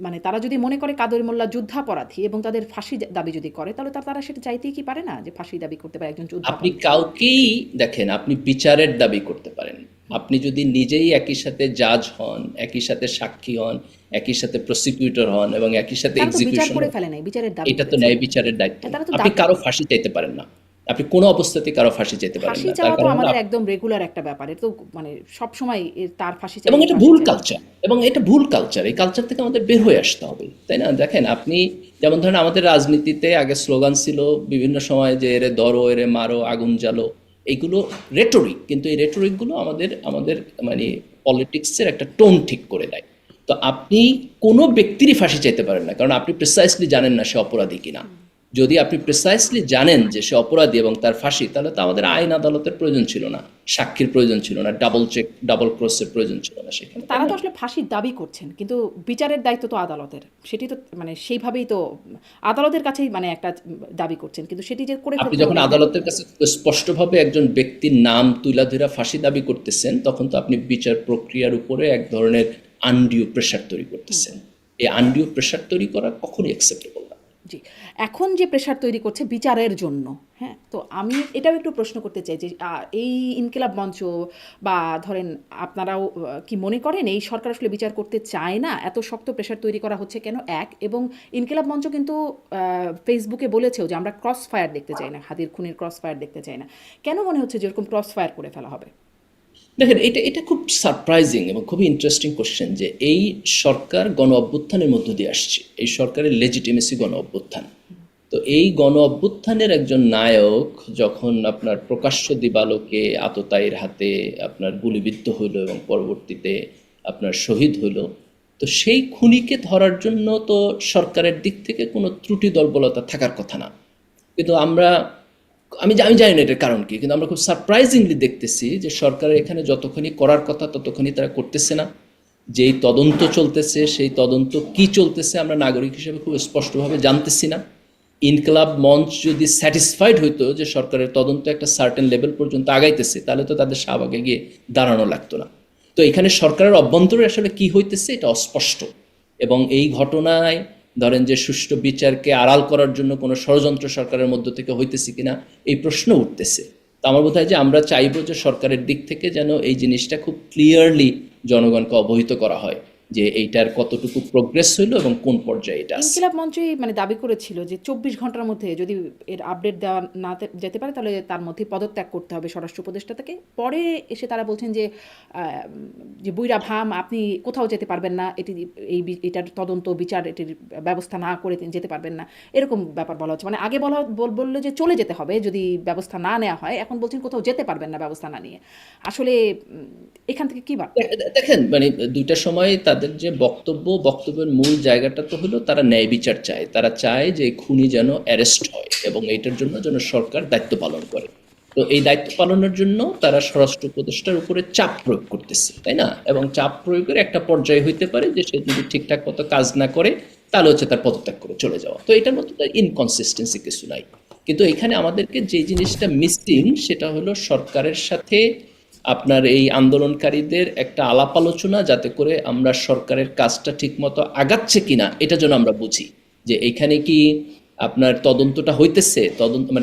মানে তারা যদি মনে করে কাদের মোল্লা যুদ্ধাপরাধী এবং তাদের ফাঁসি দাবি যদি করে, তাহলে তারা সেটা চাইতেই কি পারে না যে ফাঁসি দাবি করতে পারে একজন যুদ্ধাপরাধী? আপনি কাউকেই দেখেন, আপনি বিচারের দাবি করতে পারেন। আপনি যদি নিজেই একই সাথে জাজ হন, একই সাথে সাক্ষী হন, একই সাথে প্রসিকিউটর হন, এবং একই সাথে এক্সিকিউশন, করে ফেলে নাই বিচারের দাবি, এটা তো ন্যায় বিচারের দায়িত্ব। আপনি কারো ফাঁসি চাইতে পারেন না। আপনি কোনো অবস্থাতে কারো ফাঁসি যেতে পারেন ফাঁসি না। তার চাওয়া তো কারণ হলো আমাদের একদম রেগুলার একটা ব্যাপার, এটা তো মানে সবসময় তার ফাঁসি চাই এবং এই এটা ফাঁসি ভুল চাই। কালচার, এবং এটা ভুল কালচার। এই কালচার থেকে আমাদের বের হয়ে আসতে হবে, তাই না? দেখেন আপনি, যেমন ধরেন আমাদের রাজনীতিতে আগে স্লোগান ছিল বিভিন্ন সময় যে এরে ধরো, এরে মারো, আগুন জ্বালো, এইগুলো রেটরিক, কিন্তু এই রেটরিকগুলো আমাদের আমাদের মানে পলিটিক্সের একটা টোন ঠিক করে দেয়। তো আপনি কোনো ব্যক্তিরই ফাঁসি চাইতে পারেন না, কারণ আপনি প্রিসাইসলি জানেন না সে অপরাধী কিনা। যদি আপনি প্রিসাইসলি জানেন যে সে অপরাধী এবং তার ফাঁসি, তাহলে তো আমাদের আইন আদালতের প্রয়োজন ছিল না, সাক্ষীর প্রয়োজন ছিল না, ডাবল চেক ডাবল ক্রসের প্রয়োজন ছিল না সেখানে। তারা তো আসলে ফাঁসির দাবি করছেন, কিন্তু বিচারের দায়িত্ব তো আদালতের, সেটি তো মানে সেইভাবেই তো আদালতের কাছেই মানে একটা দাবি করছেন, কিন্তু সেটি যে করে আপনি ফেলতে যখন হবে। আদালতের কাছে স্পষ্টভাবে একজন ব্যক্তির নাম তুলা ধরা ফাঁসি দাবি করতেছেন, তখন তো আপনি বিচার প্রক্রিয়ার উপরে এক ধরনের আনডিউ প্রেশার তৈরি করতেছেন। এই আনডিউ প্রেশার তৈরি করা কখনোই অ্যাকসেপ্টেবল না। জি, এখন যে প্রেশার তৈরি করছে বিচারের জন্য, হ্যাঁ, তো আমি এটাও একটু প্রশ্ন করতে চাই যে এই ইনকিলাব মঞ্চ বা ধরেন আপনারাও কি মনে করেন এই সরকার আসলে বিচার করতে চায় না, এত শক্ত প্রেশার তৈরি করা হচ্ছে কেন? এক, এবং ইনকিলাব মঞ্চ কিন্তু ফেসবুকে বলেছেও যে আমরা ক্রস ফায়ার দেখতে চাই না, হাদির খুনির ক্রস ফায়ার দেখতে চাই না। কেন মনে হচ্ছে যে এরকম ক্রস ফায়ার করে ফেলা হবে? দেখেন, এটা এটা খুব সারপ্রাইজিং এবং খুবই ইন্টারেস্টিং কোশ্চেন যে এই সরকার গণ অভ্যুত্থানের মধ্য দিয়ে আসছে, এই সরকারের লেজিটিমেসি গণ অভ্যুত্থান। তো এই গণ অভ্যুত্থানের একজন নায়ক যখন আপনার প্রকাশ্য দিবালোকে আততায়ীর হাতে আপনার গুলিবিদ্ধ হইল এবং পরবর্তীতে আপনার শহীদ হইল, তো সেই খুনিকে ধরার জন্য তো সরকারের দিক থেকে কোনো ত্রুটি দলবলতা থাকার কথা না। কিন্তু আমি জানি না এটার কারণ কি, কিন্তু আমরা খুব সারপ্রাইজিংলি দেখতেছি যে সরকারের এখানে যতখানি করার কথা ততখানি তারা করতেছে না। যেই তদন্ত চলতেছে সেই তদন্ত কি চলতেছে আমরা নাগরিক হিসেবে খুব স্পষ্টভাবে জানতেছি না। ইনকিলাব মঞ্চ যদি স্যাটিসফাইড হইতো যে সরকারের তদন্ত একটা সার্টেন লেভেল পর্যন্ত আগাইতেছে, তাহলে তো তাদের শাহবাগে গিয়ে দাঁড়ানো লাগতো না। তো এখানে সরকারের অভ্যন্তরে আসলে কি হইতেছে এটা অস্পষ্ট, এবং এই ঘটনায় ধরেন যে সুষ্ঠু বিচারকে আড়াল করার জন্য কোনো ষড়যন্ত্র সরকারের মধ্য থেকে হইতেছে কিনা এই প্রশ্ন উঠতেছে। তো আমার বোধ হয় যে আমরা চাইবো যে সরকারের দিক থেকে যেন এই জিনিসটা খুব ক্লিয়ারলি জনগণকে অবহিত করা হয় যে এইটার কতটুকু প্রোগ্রেস হইলো এবং কোন পর্যায়ে এটা আছে। ইনকিলাব মঞ্চই মানে দাবি করেছিল যে 24 ঘন্টার মধ্যে যদি এর আপডেট দেওয়া না যেতে পারে তাহলে তার মধ্যে পদত্যাগ করতে হবে স্বরাষ্ট্র উপদেষ্টা থেকে। পরে এসে তারা বলছেন যে যে বুইরা ভাম আপনি কোথাও যেতে পারবেন না, এটার তদন্ত বিচার এটির ব্যবস্থা না করে যেতে পারবেন না, এরকম ব্যাপার বলা হচ্ছে। মানে আগে বললো যে চলে যেতে হবে যদি ব্যবস্থা না নেওয়া হয়, এখন বলছেন কোথাও যেতে পারবেন না ব্যবস্থা না নিয়ে। আসলে এখান থেকে কি বার্তা? দেখেন, মানে দুইটা সময় তাদের যে বক্তব্যের মূল জায়গাটা তো হলো তারা ন্যায় বিচার চায়। তারা চায় যে খুনি যেন অ্যারেস্ট হয় এবং এইটার জন্য যেন সরকার দায়িত্ব পালন করে। তো এই দায়িত্ব পালনের জন্য তারা স্বরাষ্ট্র উপদেষ্টার উপরে চাপ প্রয়োগ করতেছে, তাই না? এবং চাপ প্রয়োগের একটা পর্যায়ে হইতে পারে যে সে যদি ঠিকঠাক মতো কাজ না করে তাহলে হচ্ছে তার পদত্যাগ করে চলে যাওয়া। তো এটার মধ্যে তার ইনকনসিস্টেন্সি কিছু নাই। কিন্তু এখানে আমাদেরকে যে জিনিসটা মিসিং সেটা হলো সরকারের সাথে আপনার এই আন্দোলনকারীদের একটা আলাপ আলোচনা, যাতে করে আমরা সরকারের কাজটা ঠিকমতো আগাচ্ছে কিনা এটা যেন আমরা বুঝি। যে এইখানে কি আপনার তদন্তটা হইতেছে,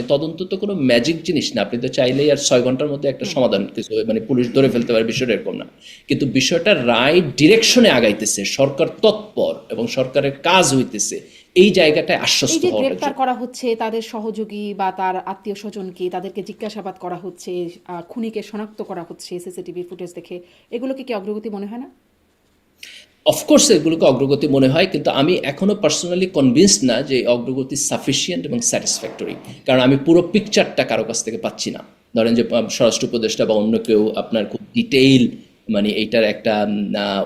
তদন্ত তো কোনো ম্যাজিক জিনিস না, আপনি তো চাইলেই আর 6 ঘন্টার মধ্যে একটা সমাধান কিছু মানে পুলিশ ধরে ফেলতে পারে, বিষয়টা এরকম না। কিন্তু বিষয়টা রাইট ডিরেকশনে আগাইতেছে, সরকার তৎপর এবং সরকারের কাজ হইতেছে, এই জায়গাটায় আশ্বস্ত যে হওয়াটা গ্রেপ্তার করা হচ্ছে তাদের সহযোগী বা তার আত্মীয় স্বজনকে, তাদেরকে জিজ্ঞাসাবাদ করা হচ্ছে, খুনিকে শনাক্ত করা হচ্ছে সিসিটিভি ফুটেজ দেখে, এগুলোকে কি অগ্রগতি মনে হয় না? অফকোর্স এগুলোকে অগ্রগতি মনে হয়, কিন্তু আমি এখনো পার্সোনালি কনভিন্সড না যে অগ্রগতি সাফিসিয়েন্ট এবং স্যাটিসফ্যাক্টরি। কারণ আমি পুরো পিকচারটা কারো কাছ থেকে পাচ্ছি না। ধরেন যে স্বরাষ্ট্র উপদেষ্টা বা অন্য কেউ আপনার খুব ডিটেইল মানে এইটার একটা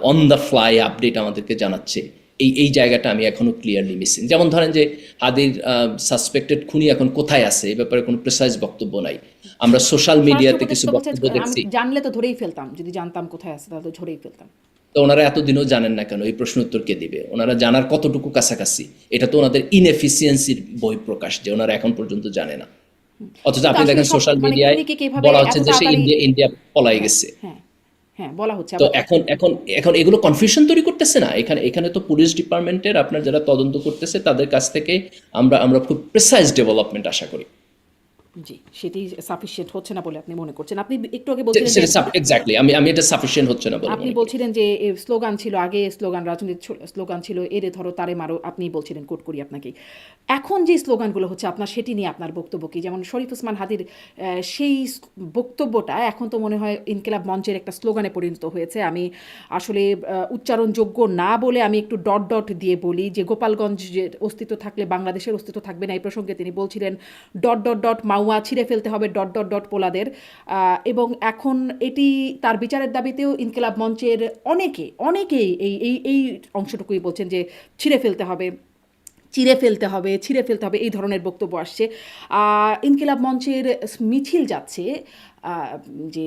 অন দ্য ফ্লাই আপডেট আমাদেরকে জানাচ্ছে, এই জায়গাটা আমি এখনো ক্লিয়ারলি মিসিং। যেমন ধরেন যে হাদির সাসপেক্টেড খুনি এখন কোথায় আছে এই ব্যাপারে কোনো প্রেসাইজ বক্তব্য নাই। আমরা সোশ্যাল মিডিয়াতে কিছু বক্তব্য দেখছি, জানলে তো ধরেই ফেলতাম, যদি জানতাম কোথায় আছে তাহলে ধরেই ফেলতাম। তো ওনারা এতদিনও জানেন না কেন? এই প্রশ্ন উত্তর কে দিবে? ওনারা জানার কতটুকু কাছাকাছি? এটা তো ওনাদের ইনএফিসিয়েন্সির বহিঃপ্রকাশ যে ওনারা এখন পর্যন্ত জানে না। অথচ আপনি দেখেন সোশ্যাল মিডিয়ায় বলা হচ্ছে যে সে ইন্ডিয়া পলাই গেছে। হ্যাঁ, বলা হচ্ছে। তো এখন এগুলো কনফিউশন তৈরি করতেছে না? এখানে তো পুলিশ ডিপার্টমেন্টের আপনার যারা তদন্ত করতেছে তাদের কাছ থেকে আমরা খুব প্রিসাইজ ডেভেলপমেন্ট আশা করি। জি, সেটি সাফিসিয়েন্ট হচ্ছে না বলে আপনি মনে করছেন। আপনি একটু আগে বলছিলেন যে এক্স্যাক্টলি আমি এটা সাফিসিয়েন্ট হচ্ছে না বলে আপনি মনে করি। বলছিলেন যে স্লোগান ছিল আগে, স্লোগান রাজনীতির স্লোগান ছিল এরে ধরো তারে মারো, আপনি বলছিলেন, কোট করি আপনাকে। এখন যে স্লোগানগুলো হচ্ছে আপনার, সেটি নিয়ে আপনার বক্তব্য কি? যেমন শরীফ ওসমান হাদির সেই বক্তব্যটা এখন তো মনে হয় ইনকিলাব মঞ্চের একটা স্লোগানে পরিণত হয়েছে। আমি আসলে উচ্চারণযোগ্য না বলে আমি একটু ডট ডট দিয়ে বলি যে গোপালগঞ্জ যে অস্তিত্ব থাকলে বাংলাদেশের অস্তিত্ব থাকবে না। এই প্রসঙ্গে তিনি বলছিলেন ডট ডট ডট মাওয়া ছিঁড়ে ফেলতে হবে ডট ডট ডট পোলাদের। এবং এখন এটি তার বিচারের দাবিতেও ইনকিলাব মঞ্চের অনেকেই এই অংশটুকুই বলছেন যে ছিঁড়ে ফেলতে হবে, ছিঁড়ে ফেলতে হবে, এই ধরনের বক্তব্য আসছে। ইনকিলাব মঞ্চের মিছিল যাচ্ছে যে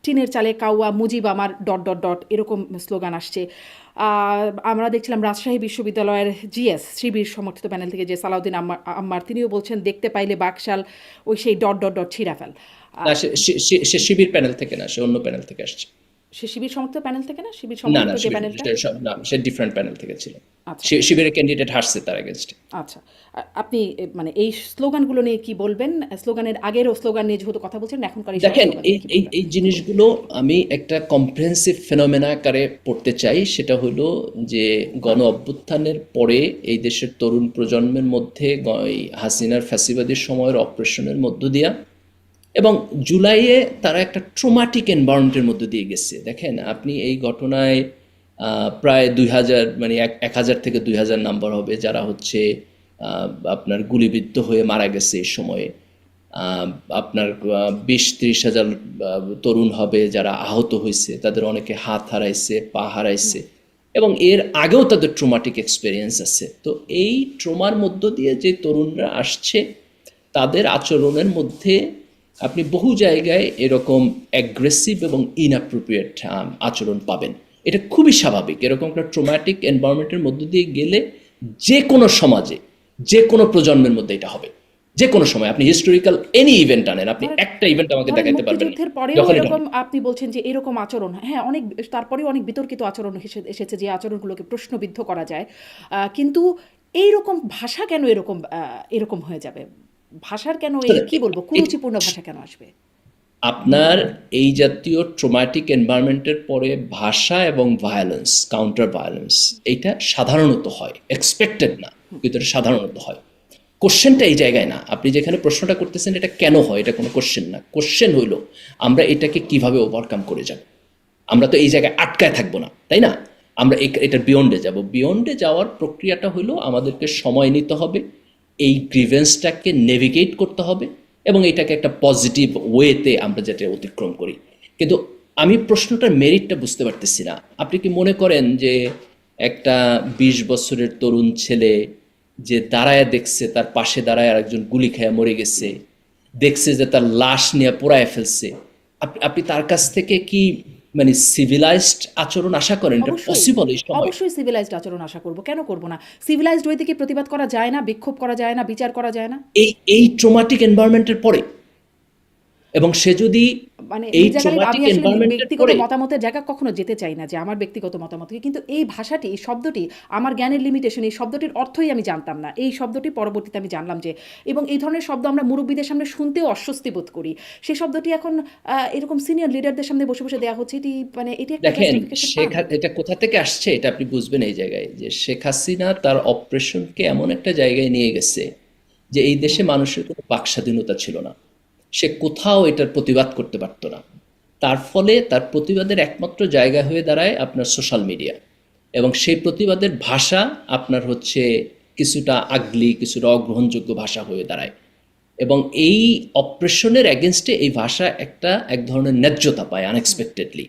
টিনের চালে কাউয়া মুজিব আমার ডট ডট ডট এরকম স্লোগান আসছে। আমরা দেখছিলাম রাজশাহী বিশ্ববিদ্যালয়ের জিএস শিবির সমর্থিত প্যানেল থেকে যে সালাউদ্দিন আম্মার, তিনিও বলছেন দেখতে পাইলে বাকশাল ওই সেই ডট ডট ডট ছিঁড়া ফেল। সে শিবির প্যানেল থেকে না, সে অন্য প্যানেল থেকে আসছে। সে শিবির সমর্থিত প্যানেল থেকে না, শিবির না সমর্থিত না যে প্যানেলটা, সে ডিফারেন্ট প্যানেল থেকে ছিল। আচ্ছা শিবিরের ক্যান্ডিডেট হারছে তার এগেনস্টে। আচ্ছা। আপনি মানে এই স্লোগানগুলো নিয়ে কি বলবেন? স্লোগানের আগেরও স্লোগান নিয়ে যেহেতু কথা বলছেন, এখনকার এই দেখেন স্লোগান এই নিয়ে কি এই বলবেন? এই জিনিসগুলো আমি একটা কম্প্রিহেন্সিভ ফেনোমেনা আকারে পড়তে চাই। সেটা হলো যে গণ অভ্যুত্থানের পরে এই দেশের তরুণ প্রজন্মের মধ্যে এই হাসিনার ফ্যাসিবাদীর সময়ের অপারেশনের মধ্য দিয়া এবং জুলাইয়ে তারা একটা ট্রমাটিক এনভায়রনমেন্টের মধ্যে দিয়ে গেছে। দেখেন আপনি এই ঘটনায় প্রায় 2000 মানে 1000 থেকে 2000 নাম্বার হবে যারা হচ্ছে আপনার গুলিবিদ্ধ হয়ে মারা গেছে এই সময়ে। আপনার 20-30 হাজার তরুণ হবে যারা আহত হয়েছে, তাদের অনেকে হাত হারাইছে, পা হারাইছে এবং এর আগেও তাদের ট্রমাটিক এক্সপেরিয়েন্স আছে। তো এই ট্রমার মধ্য দিয়ে যে তরুণরা আসছে তাদের আচরণের মধ্যে আপনি বহু জায়গায় এরকম অ্যাগ্রেসিভ এবং ইনঅ্যাপ্রোপ্রিয়েট আচরণ পাবেন। এটা খুবই স্বাভাবিক। এরকম একটা ট্রমাটিক এনভায়রনমেন্টের মধ্য দিয়ে গেলে যে কোনো সমাজে, যে কোনো প্রজন্মের মধ্যে এটা হবে। যে কোনো সময় আপনি হিস্টোরিক্যাল এনি ইভেন্ট আনেন, আপনি একটা ইভেন্ট আমাকে দেখাতে পারবেন না মুক্তিযুদ্ধের পরেও যখন এটা এরকম হবে। আপনি বলছেন যে এরকম আচরণ, হ্যাঁ অনেক, তারপরেও অনেক বিতর্কিত আচরণ এসেছে যে আচরণগুলোকে প্রশ্নবিদ্ধ করা যায়। কিন্তু এইরকম ভাষা কেন এরকম এরকম হয়ে যাবে? ভাষার কেন এই কি বলবো কুরুচিপূর্ণ ভাষা কেন আসবে? আপনার এই জাতীয় ট্রমাটিক এনভায়রনমেন্টের পরে ভাষা এবং ভায়োলেন্স, কাউন্টার ভায়োলেন্স, এইটা সাধারণত হয়, এক্সপেক্টেড না, কিন্তু এটা সাধারণত হয়। কোশ্চেনটা এই জায়গায় না। আপনি যেখানে প্রশ্নটা করতেছেন এটা কেন হয়, এটা কোনো কোশ্চেন না। কোশ্চেন হইল আমরা এটাকে কিভাবে ওভারকাম করে যাব। আমরা তো এই জায়গায় আটকায় থাকবো না, তাই না? আমরা এটার বিয়ন্ডে যাব। বিয়ন্ডে যাওয়ার প্রক্রিয়াটা হলো আমাদেরকে সময় নিতে হবে, এই গ্রিভেন্সটাকে নেভিগেট করতে হবে এবং এটাকে একটা পজিটিভ ওয়েতে আমরা যাতে অতিক্রম করি। কিন্তু আমি প্রশ্নটার মেরিটটা বুঝতে পারতেছি না। আপনি কি মনে করেন যে একটা 20 বছরের তরুণ ছেলে যে দাঁড়ায় দেখছে তার পাশে দাঁড়ায় আরেকজন গুলি খেয়ে মরে গেছে, দেখছে যে তার লাশ নিয়ে পোড়ায় ফেলছে, আপনি তার কাছ থেকে কি মানে সিভিলাইজড আচরণ আশা করেন? এটা অবশ্যই, পসিবল এই সময়? অবশ্যই সিভিলাইজড আচরণ আশা করব, কেন করব না? সিভিলাইজড ওয়েতে কি প্রতিবাদ করা যায় না, বিক্ষোভ করা যায় না, বিচার করা যায় না? এই ট্রমাটিক এনভায়রনমেন্টের পরে এবং সে যদি মানে এই মির্জা গালিব, ট্রমাটিক আমি আসলে এনভায়রনমেন্টের ব্যক্তিগত পরে মতামতের জায়গা কখনো যেতে চাই না যে আমার ব্যক্তিগত মতামতকে, কিন্তু এই ভাষাটি, এই শব্দটি, আমার জ্ঞানের লিমিটেশন, এই শব্দটির অর্থই আমি জানতাম না। এই শব্দটি পরবর্তীতে আমি জানলাম যে, এবং এই ধরনের শব্দ আমরা মুরব্বীদের সামনে শুনতেও অস্বস্তি বোধ করি। সেই শব্দটি এখন এরকম সিনিয়র লিডারদের সামনে বসে বসে দেওয়া হচ্ছে। এটি মানে এটি একটা দেখেন জাস্টিফিকেশন। এটা কোথা থেকে আসছে এটা আপনি বুঝবেন এই জায়গায়, যে শেখ হাসিনা তার অপারেশনকে এমন একটা জায়গায় নিয়ে গেছে যে এই দেশে মানুষের কোনো বাক স্বাধীনতা ছিল না। সে কোথাও এটার প্রতিবাদ করতে পারতো না। তার ফলে তার প্রতিবাদের একমাত্র জায়গা হয়ে দাঁড়ায় আপনার সোশ্যাল মিডিয়া এবং সেই প্রতিবাদের ভাষা আপনার হচ্ছে কিছুটা আগলি, কিছুটা অগ্রহণযোগ্য ভাষা হয়ে দাঁড়ায় এবং এই অপারেশনের এগেনস্টে এই ভাষা এক ধরনের ন্যায্যতা পায় আনএক্সপেক্টেডলি।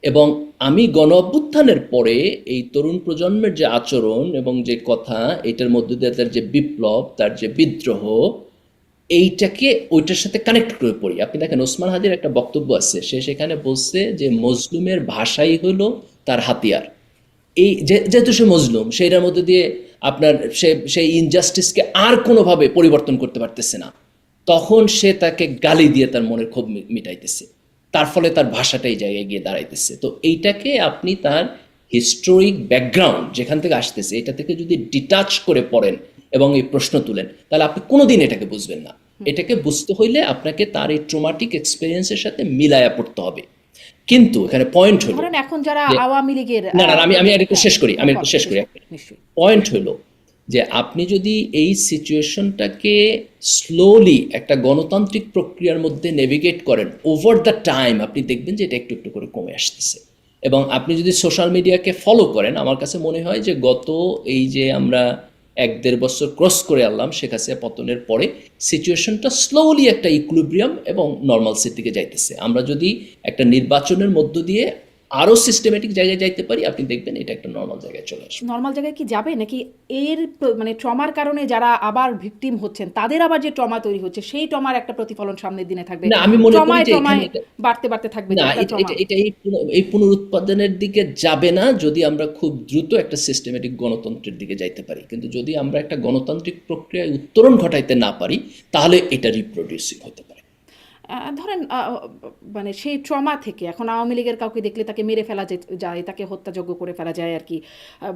এবং আমি গণ অভ্যুত্থানের পরে এই তরুণ প্রজন্মের যে আচরণ এবং যে কথা, এটার মধ্যে দিয়ে তার যে বিপ্লব, তার যে বিদ্রোহ, এইটাকে ওইটার সাথে কানেক্ট করে পড়ি। আপনি দেখেন ওসমান হাদির একটা বক্তব্য আছে, সে সেখানে বলছে যে মজলুমের ভাষাই হলো তার হাতিয়ার। এই যেহেতু সে মজলুম, সেইটার মধ্যে দিয়ে আপনার সেই ইনজাস্টিসকে আর কোনোভাবে পরিবর্তন করতে পারতেছে না, তখন সে তাকে গালি দিয়ে তার মনের ক্ষোভ মিটাইতেছে। তার ফলে তার ভাষাটা এই জায়গায় গিয়ে দাঁড়াইতেছে। তো এইটাকে আপনি তার হিস্টোরিক ব্যাকগ্রাউন্ড যেখান থেকে আসতেছে এটা থেকে যদি ডিটাচ করে পড়েন এবং এই প্রশ্ন তুলেন, তাহলে আপনি কোনোদিন এটাকে বুঝবেন না। এটাকে বুঝতে হইলে আপনাকে তার এই ট্রমাটিক এক্সপেরিয়েন্সের সাথে মিলায়া পড়তে হবে। কিন্তু এখানে পয়েন্ট হলো ধরেন এখন যারা যে আওয়ামী লীগের না আমি আর একটু হ্যাঁ, শেষ করি, আমি একটু বলেন, শেষ করি। নিশ্চয়ই। পয়েন্ট হলো যে আপনি যদি এই সিচুয়েশনটাকে স্লোলি একটা গণতান্ত্রিক প্রক্রিয়ার মধ্যে নেভিগেট করেন ওভার দ্য টাইম, আপনি দেখবেন যে এটা একটু একটু করে কমে আসতেছে। এবং আপনি যদি সোশ্যাল মিডিয়াকে ফলো করেন, আমার কাছে মনে হয় যে গত এই যে আমরা 1-1.5 বছর ক্রস করে আনলাম শেখ হাসিনা পতনের পরে, সিচুয়েশনটা স্লোলি একটা ইকুইলিব্রিয়াম এবং নর্মালসির দিকে যাইতেছে। আমরা যদি একটা নির্বাচনের মধ্য দিয়ে আরও সিস্টেমেটিক জায়গায় যাইতে পারি, আপনি দেখবেন এটা একটা নর্মাল জায়গায় চলে আসবে। নর্মাল জায়গায় কি যাবে, নাকি এর মানে ট্রমার কারণে যারা আবার ভিকটিম হচ্ছেন তাদের আবার যে ট্রমা তৈরি হচ্ছে সেই ট্রমার একটা প্রতিফলন সামনের দিনে থাকবে? না, আমি মনে করি ট্রমায় যে ট্রমায় এখানে বাড়তে বাড়তে থাকবে না, যে একটা ট্রমা। এটা এই পুনরুৎপাদনের দিকে যাবে না যদি আমরা খুব দ্রুত একটা সিস্টেমেটিক গণতন্ত্রের দিকে যাইতে পারি। কিন্তু যদি আমরা একটা গণতান্ত্রিক প্রক্রিয়ায় উত্তরণ ঘটাইতে না পারি, তাহলে এটা রিপ্রোডিউসিং হতে পারে। ধরেন মানে সেই ট্রমা থেকে এখন আওয়ামী লীগের কাউকে দেখলে তাকে মেরে ফেলা যায়, তাকে হত্যাযজ্ঞ করে ফেলা যায় আর কি,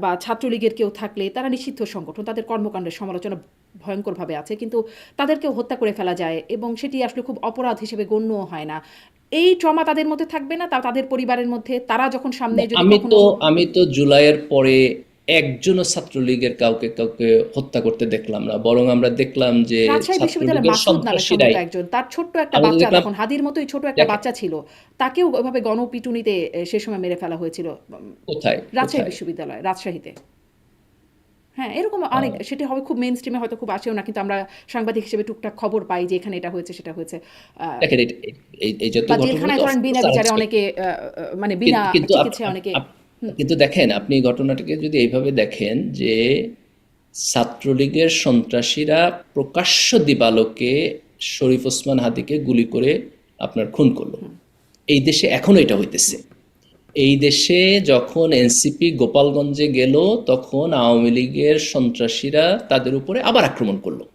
বা ছাত্রলীগের কেউ থাকলে তারা নিষিদ্ধ সংগঠন, তাদের কর্মকাণ্ডের সমালোচনা ভয়ঙ্করভাবে আছে, কিন্তু তাদেরকেও হত্যা করে ফেলা যায় এবং সেটি আসলে খুব অপরাধ হিসেবে গণ্যও হয় না। এই ট্রমা তাদের মধ্যে থাকবে না, তাদের পরিবারের মধ্যে তারা যখন সামনে যদি আমি তো জুলাইয়ের পরে একজনও ছাত্রলীগের কাউকে হত্যা করতে দেখলাম না, বরং আমরা দেখলাম যে রাজশাহী বিশ্ববিদ্যালয়ের ছাত্রলীগের মাসুদ নামে সন্ত্রাসীরাই একজন, তার ছোট্ট একটা আমরা বাচ্চা, দেখলাম। তখন হাদির মতোই ছোট একটা বাচ্চা ছিল, তাকেও ওইভাবে গণপিটুনিতে সে সময় মেরে ফেলা হয়েছিল কোথায় রাজশাহী বিশ্ববিদ্যালয়, রাজশাহীতে। হ্যাঁ, এরকম অনেক, সেটা হবে খুব মেইন স্ট্রিমে হয়তো খুব আসেও না, কিন্তু আমরা সাংবাদিক হিসেবে টুকটাক খবর পাই যে এখানে এটা হয়েছে সেটা হয়েছে, দেখেন এই যত বা ঘটনা জেলখানায় তো ধরেন বিনা of course বিচারে unexpected। অনেকে মানে বিনা কিন্তু চিকিৎসায় অনেকে। কিন্তু দেখেন, আপনি ঘটনাটাকে যদি এইভাবে দেখেন যে ছাত্রলীগের সন্ত্রাসীরা প্রকাশ্য দিবালোকে শরীফ ওসমান হাদিকে গুলি করে আপনার খুন করলো। এই দেশে এখনো এটা হইতেছে। এই দেশে যখন এনসিপি গোপালগঞ্জে গেল, তখন আওয়ামী লীগের সন্ত্রাসীরা তাদের উপরে আবার আক্রমণ করলো।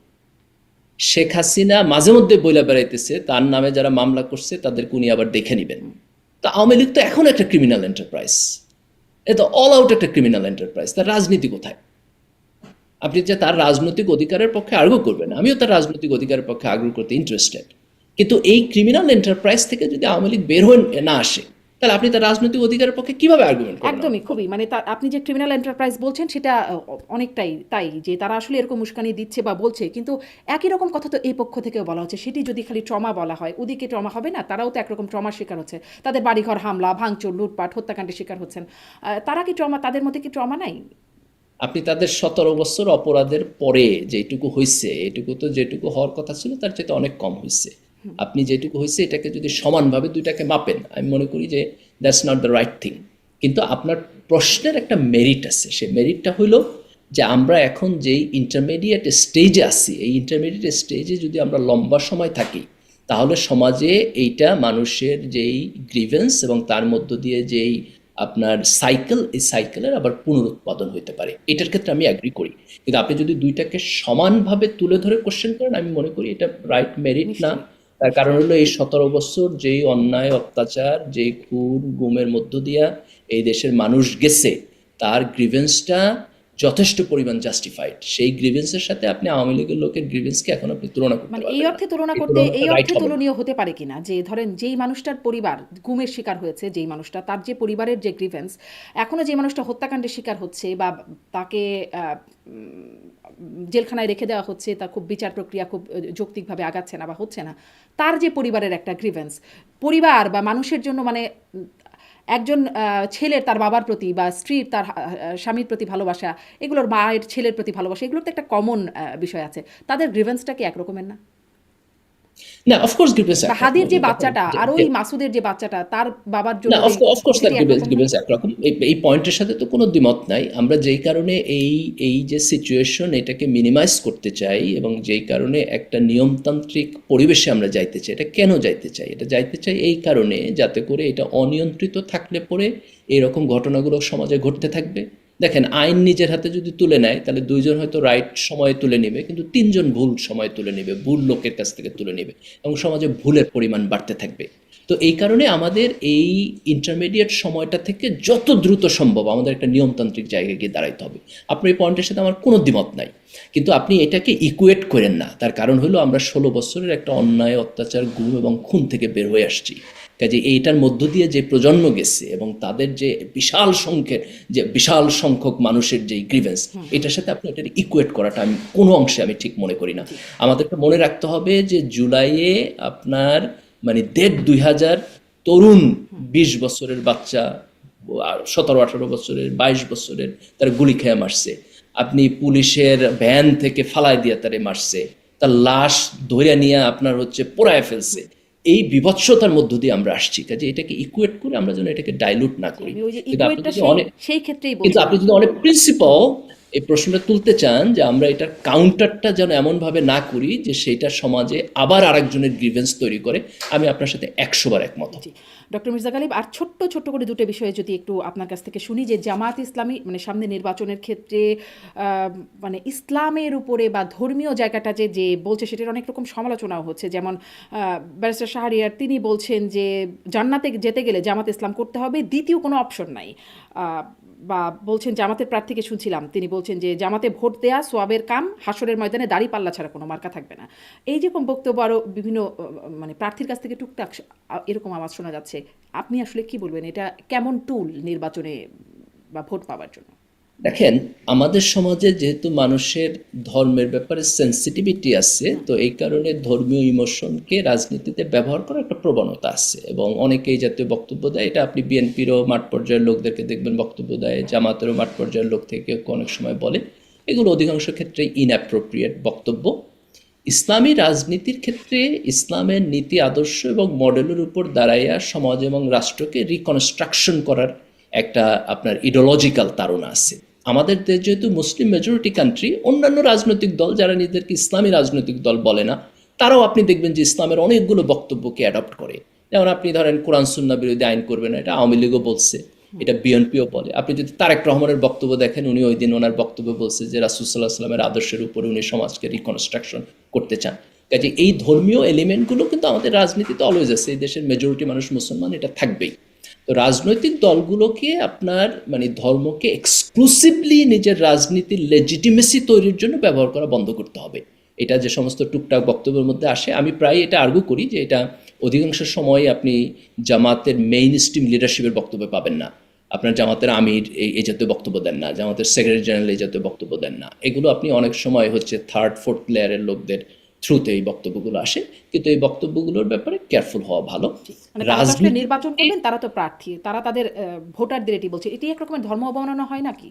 শেখ হাসিনা মাঝে মধ্যে বইলা বেড়াইতেছে তার নামে যারা মামলা করছে তাদেরকে উনি আবার দেখে নিবেন। তো আওয়ামী লীগ তো এখন একটা ক্রিমিনাল এন্টারপ্রাইজ, এটা অল আউট একটা ক্রিমিনাল এন্টারপ্রাইজ। তার রাজনীতি কোথায়? আপনি যে তার রাজনৈতিক অধিকারের পক্ষে আগ্রহ করবেন, আমিও তার রাজনৈতিক অধিকারের পক্ষে আগ্রহ করতে ইন্টারেস্টেড, কিন্তু এই ক্রিমিনাল এন্টারপ্রাইজ থেকে যদি আওয়ামী লীগ বের হয়ে না আসে, তাহলে আপনি তার রাজনৈতিক অধিকারের পক্ষে কিভাবে আর্গুমেন্ট করবেন? একদমই, খুবই মানে আপনি যে ক্রিমিনাল এন্টারপ্রাইজ বলছেন সেটা অনেকটাই তাই, যে তারা আসলে এরকম উস্কানি দিচ্ছে বা বলছে, কিন্তু একই রকম কথা তো এই পক্ষ থেকেও বলা হচ্ছে। সেটি যদি খালি ট্রমা বলা হয়, ওদিকে ট্রমা হবে না? তারাও তো একরকম ট্রমার শিকার হচ্ছে, তাদের বাড়িঘর হামলা ভাঙচুর লুটপাট হত্যাকাণ্ডের শিকার হচ্ছেন। তারা কি ট্রমা, তাদের মধ্যে কি ট্রমা নাই? আপনি তাদের 17 বছর অপরাধের পরে যেটুকু হয়েছে, এটুকু তো যেটুকু হওয়ার কথা ছিল তার চেয়ে অনেক কম হয়েছে। আপনি যেটুকু হয়েছে এটাকে যদি সমানভাবে দুইটাকে মাপেন, আমি মনে করি যে that's not the right thing. কিন্তু আপনার প্রশ্নের একটা মেরিট আছে, সেই মেরিটটা হলো যে আমরা এখন যেই ইন্টারমিডিয়েট স্টেজে আছি, এই ইন্টারমিডিয়েট স্টেজে যদি আমরা লম্বা সময় থাকি, তাহলে সমাজে এইটা মানুষের যেই গ্রিভেন্স এবং তার মধ্য দিয়ে যেই আপনার সাইকেল, এই সাইকেলের আবার পুনরুৎপাদন হইতে পারে। এটার ক্ষেত্রে আমি অ্যাগ্রি করি। কিন্তু আপনি যদি দুইটাকে সমানভাবে তুলে ধরে কোশ্চেন করেন, আমি মনে করি এটা রাইট মেরিট না। তার কারণ হলো এই 17 বছর যেই অন্যায় অত্যাচার, যেই খুন গুমের মধ্য দিয়া এই দেশের মানুষ গেছে, তার গ্রিভেন্সটা যথেষ্ট পরিমাণ জাস্টিফাইড। সেই গ্রিভেন্সের সাথে আপনি আওয়ামী লীগের লোকের গ্রিভেন্সকে এখন আপনি তুলনা করতে মানে পারবেন এই না। অর্থে তুলনা করতে, এই অর্থে তুলনীয় হতে পারে কিনা যে ধরেন যেই মানুষটার পরিবার গুমের শিকার হয়েছে, যেই মানুষটা, তার যে পরিবারের যে গ্রিভেন্স, এখনো যে মানুষটা হত্যাকাণ্ডের শিকার হচ্ছে বা তাকে জেলখানায় রেখে দেওয়া হচ্ছে, তা খুব বিচার প্রক্রিয়া খুব যৌক্তিকভাবে আগাচ্ছে না বা হচ্ছে না, তার যে পরিবারের একটা গ্রিভেন্স, পরিবার বা মানুষের জন্য মানে একজন ছেলের তার বাবার প্রতি বা স্ত্রীর তার স্বামীর প্রতি ভালোবাসা, এগুলোর মায়ের ছেলের প্রতি ভালোবাসা, এগুলোর তো একটা কমন বিষয় আছে। তাদের গ্রিভেন্সটা কি একরকমের না? না, অফকোর্স গ্রিভেন্স বা হাদির যে বাচ্চাটা আর ওই মাসুদের যে বাচ্চাটা, তার বাবার জন্য না, অফকোর্স তার গ্রিভেন্স একরকম। এই পয়েন্টের সাথে তো কোনো দ্বিমত নাই। আমরা যেই কারণে এই যে সিচুয়েশন, এটাকে মিনিমাইজ করতে চাই এবং যেই কারণে একটা নিয়মতান্ত্রিক পরিবেশে আমরা যাইতে চাই। এটা কেন যাইতে চাই? এটা যাইতে চাই এই কারণে, যাতে করে এটা অনিয়ন্ত্রিত থাকলে পরে এরকম ঘটনাগুলো সমাজে ঘটতে থাকবে। দেখেন, আইন নিজের হাতে যদি তুলে নেয়, তাহলে দুইজন হয়তো রাইট সময়ে তুলে নেবে, কিন্তু তিনজন ভুল সময়ে তুলে নেবে, ভুল লোকের কাছ থেকে তুলে নেবে এবং সমাজে ভুলের পরিমাণ বাড়তে থাকবে। তো এই কারণে আমাদের এই ইন্টারমিডিয়েট সময়টা থেকে যত দ্রুত সম্ভব আমাদের একটা নিয়মতান্ত্রিক জায়গায় গিয়ে দাঁড়াইতে হবে। আপনার এই পয়েন্টের সাথে আমার কোনো দ্বিমত নাই, কিন্তু আপনি এটাকে ইকুয়েট করেন না। তার কারণ হলো আমরা 16 বছরের একটা অন্যায়, অত্যাচার, গুম এবং খুন থেকে বের হয়ে আসছি। কাজে এইটার মধ্য দিয়ে যে প্রজন্ম গেছে এবং তাদের যে বিশাল সংখ্যক মানুষের যে গ্রিভেন্স, এটার সাথে আপনি এটার ইকুয়েট করাটা আমি কোনো অংশে আমি ঠিক মনে করি না। আমাদেরকে মনে রাখতে হবে যে জুলাইয়ে আপনার মানে 1,500 তরুণ 20 বছরের বাচ্চা, 17-18 বছরের, 22 বছরের, তারা গুলি খেয়ে মারছে। আপনি পুলিশের ভ্যান থেকে ফালায় দিয়ে তারে মারছে, তার লাশ ধরে নিয়ে আপনার হচ্ছে পোড়ায় ফেলছে। এই বিভৎসতার মধ্য দিয়ে আমরা আসছি। কাজে এটাকে ইকুয়েট করে আমরা যেন এটাকে ডাইলুট না করি। কিন্তু আপনি যদি অনেক প্রিন্সিপাল এই প্রশ্নটা তুলতে চান যে আমরা এটার কাউন্টারটা যেন এমনভাবে না করি যে সেটা সমাজে আবার আরেকজনের গ্রিভেন্স তৈরি করে, আমি আপনার সাথে 100 বার একমত। ডক্টর মির্জা গালিব, আর ছোট্ট করে দুটো বিষয়ে যদি একটু আপনার কাছ থেকে শুনি, যে জামায়াত ইসলামী মানে সামনে নির্বাচনের ক্ষেত্রে মানে ইসলামের উপরে বা ধর্মীয় জায়গাটা যে বলছে সেটার অনেক রকম সমালোচনাও হচ্ছে। যেমন ব্যারিস্টার শাহরিয়ার তিনি বলছেন যে জান্নাতে যেতে গেলে জামাত ইসলাম করতে হবে, দ্বিতীয় কোনো অপশন নাই। বা বলছেন জামাতের প্রার্থীকে শুনছিলাম, তিনি বলছেন যে জামাতে ভোট দেয়া সোয়াবের কাম, হাসরের ময়দানে দাড়ি পাল্লা ছাড়া কোনো মার্কা থাকবে না। এই যেরকম বক্তব্য আরও বিভিন্ন মানে প্রার্থীর কাছ থেকে টুকটাক এরকম আওয়াজ শোনা যাচ্ছে। আপনি আসলে কি বলবেন, এটা কেমন টুল নির্বাচনে বা ভোট পাওয়ার জন্য? দেখেন, আমাদের সমাজে যেহেতু মানুষের ধর্মের ব্যাপারে সেন্সিটিভিটি আছে, তো এই কারণে ধর্মীয় ইমোশনকে রাজনীতিতে ব্যবহার করার একটা প্রবণতা আছে এবং অনেকে এই জাতীয় বক্তব্য দেয়। এটা আপনি বিএনপিরও মাঠ পর্যায়ের লোকদেরকে দেখবেন বক্তব্য দেয়, জামাতেরও মাঠ পর্যায়ের লোক থেকে অনেক সময় বলে। এগুলো অধিকাংশ ক্ষেত্রে ইনঅ্যাপ্রোপ্রিয়েট বক্তব্য। ইসলামী রাজনীতির ক্ষেত্রে ইসলামের নীতি আদর্শ এবং মডেলের উপর দাঁড়াইয়া সমাজ এবং রাষ্ট্রকে রিকনস্ট্রাকশন করার একটা আপনার ইডিওলজিক্যাল তাড়না আছে। আমাদের দেশ যেহেতু মুসলিম মেজরিটি কান্ট্রি, অন্যান্য রাজনৈতিক দল যারা নিজেদেরকে ইসলামী রাজনৈতিক দল বলে না, তারাও আপনি দেখবেন যে ইসলামের অনেকগুলো বক্তব্যকে অ্যাডপ্ট করে। যেমন আপনি ধরেন কোরআন সুন্নাহ বিরোধী আইন করবে না, এটা আওয়ামী লীগও বলছে, এটা বিএনপিও বলে। আপনি যদি তারেক রহমানের বক্তব্য দেখেন, উনি ওই দিন ওনার বক্তব্য বলছে যে রাসূল সাল্লাল্লাহু আলাইহি ওয়াসাল্লামের আদর্শের উপরে উনি সমাজকে রিকনস্ট্রাকশন করতে চান। কাজে এই ধর্মীয় এলিমেন্টগুলো কিন্তু আমাদের রাজনীতিতে অলওয়েজ আছে। এই দেশের মেজরিটি মানুষ মুসলমান, এটা থাকবেই। তো রাজনৈতিক দলগুলোকে আপনার মানে ধর্মকে এক্সক্লুসিভলি নিজের রাজনীতির লেজিটিমেসি তৈরির জন্য ব্যবহার করা বন্ধ করতে হবে। এটা যে সমস্ত টুকটাক বক্তব্যের মধ্যে আসে, আমি প্রায় এটা আর্গু করি যে এটা অধিকাংশ সময় আপনি জামাতের মেইন স্ট্রিম লিডারশিপের বক্তব্য পাবেন না। আপনার জামাতের আমির এই জাতীয় বক্তব্য দেন না, জামাতের সেক্রেটারি জেনারেল এই জাতীয় বক্তব্য দেন না। এগুলো আপনি অনেক সময় হচ্ছে 3rd 4th লেয়ারের লোকদের থ্রুতে এই বক্তব্যগুলো আসে, কিন্তু এই বক্তব্যগুলোর ব্যাপারে কেয়ারফুল হওয়া ভালো। রাজনীতি নির্বাচন করবেন, তারা তো প্রার্থী, তারা তাদের ভোটারদের এটি বলছে, এটি এক রকমের ধর্ম অবমাননা হয় নাকি?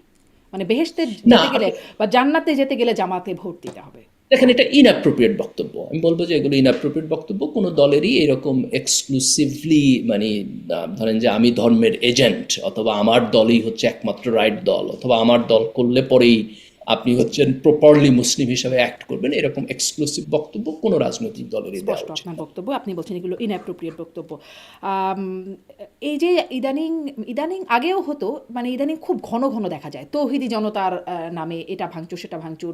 মানে বেহেশতে যেতে গেলে বা জান্নাতে যেতে গেলে জামাতে ভোট দিতে হবে। দেখেন, এটা ইনঅ্যাপ্রোপ্রিয়েট বক্তব্য। আমি বলবো যে এগুলো ইনঅ্যাপ্রোপ্রিয়েট বক্তব্য। কোনো দলেরই এরকম এক্সক্লুসিভলি মানে ধরেন যে আমি ধর্মের এজেন্ট, অথবা আমার দলই হচ্ছে একমাত্র রাইট দল, অথবা আমার দল করলে পরেই আপনি হচ্ছেন প্রপারলি মুসলিম হিসাবে অ্যাক্ট করবেন, এরকম এক্সক্লুসিভ বক্তব্য কোনো রাজনৈতিক দলেরই দেওয়া উচিত না। আপনার বক্তব্য, আপনি বলছেন এগুলো ইনঅ্যাপ্রোপ্রিয়েট বক্তব্য। এই যে ইদানিং আগেও হতো, মানে ইদানিং খুব ঘন ঘন দেখা যায় তৌহিদি জনতার নামে এটা ভাঙচুর সেটা ভাঙচুর,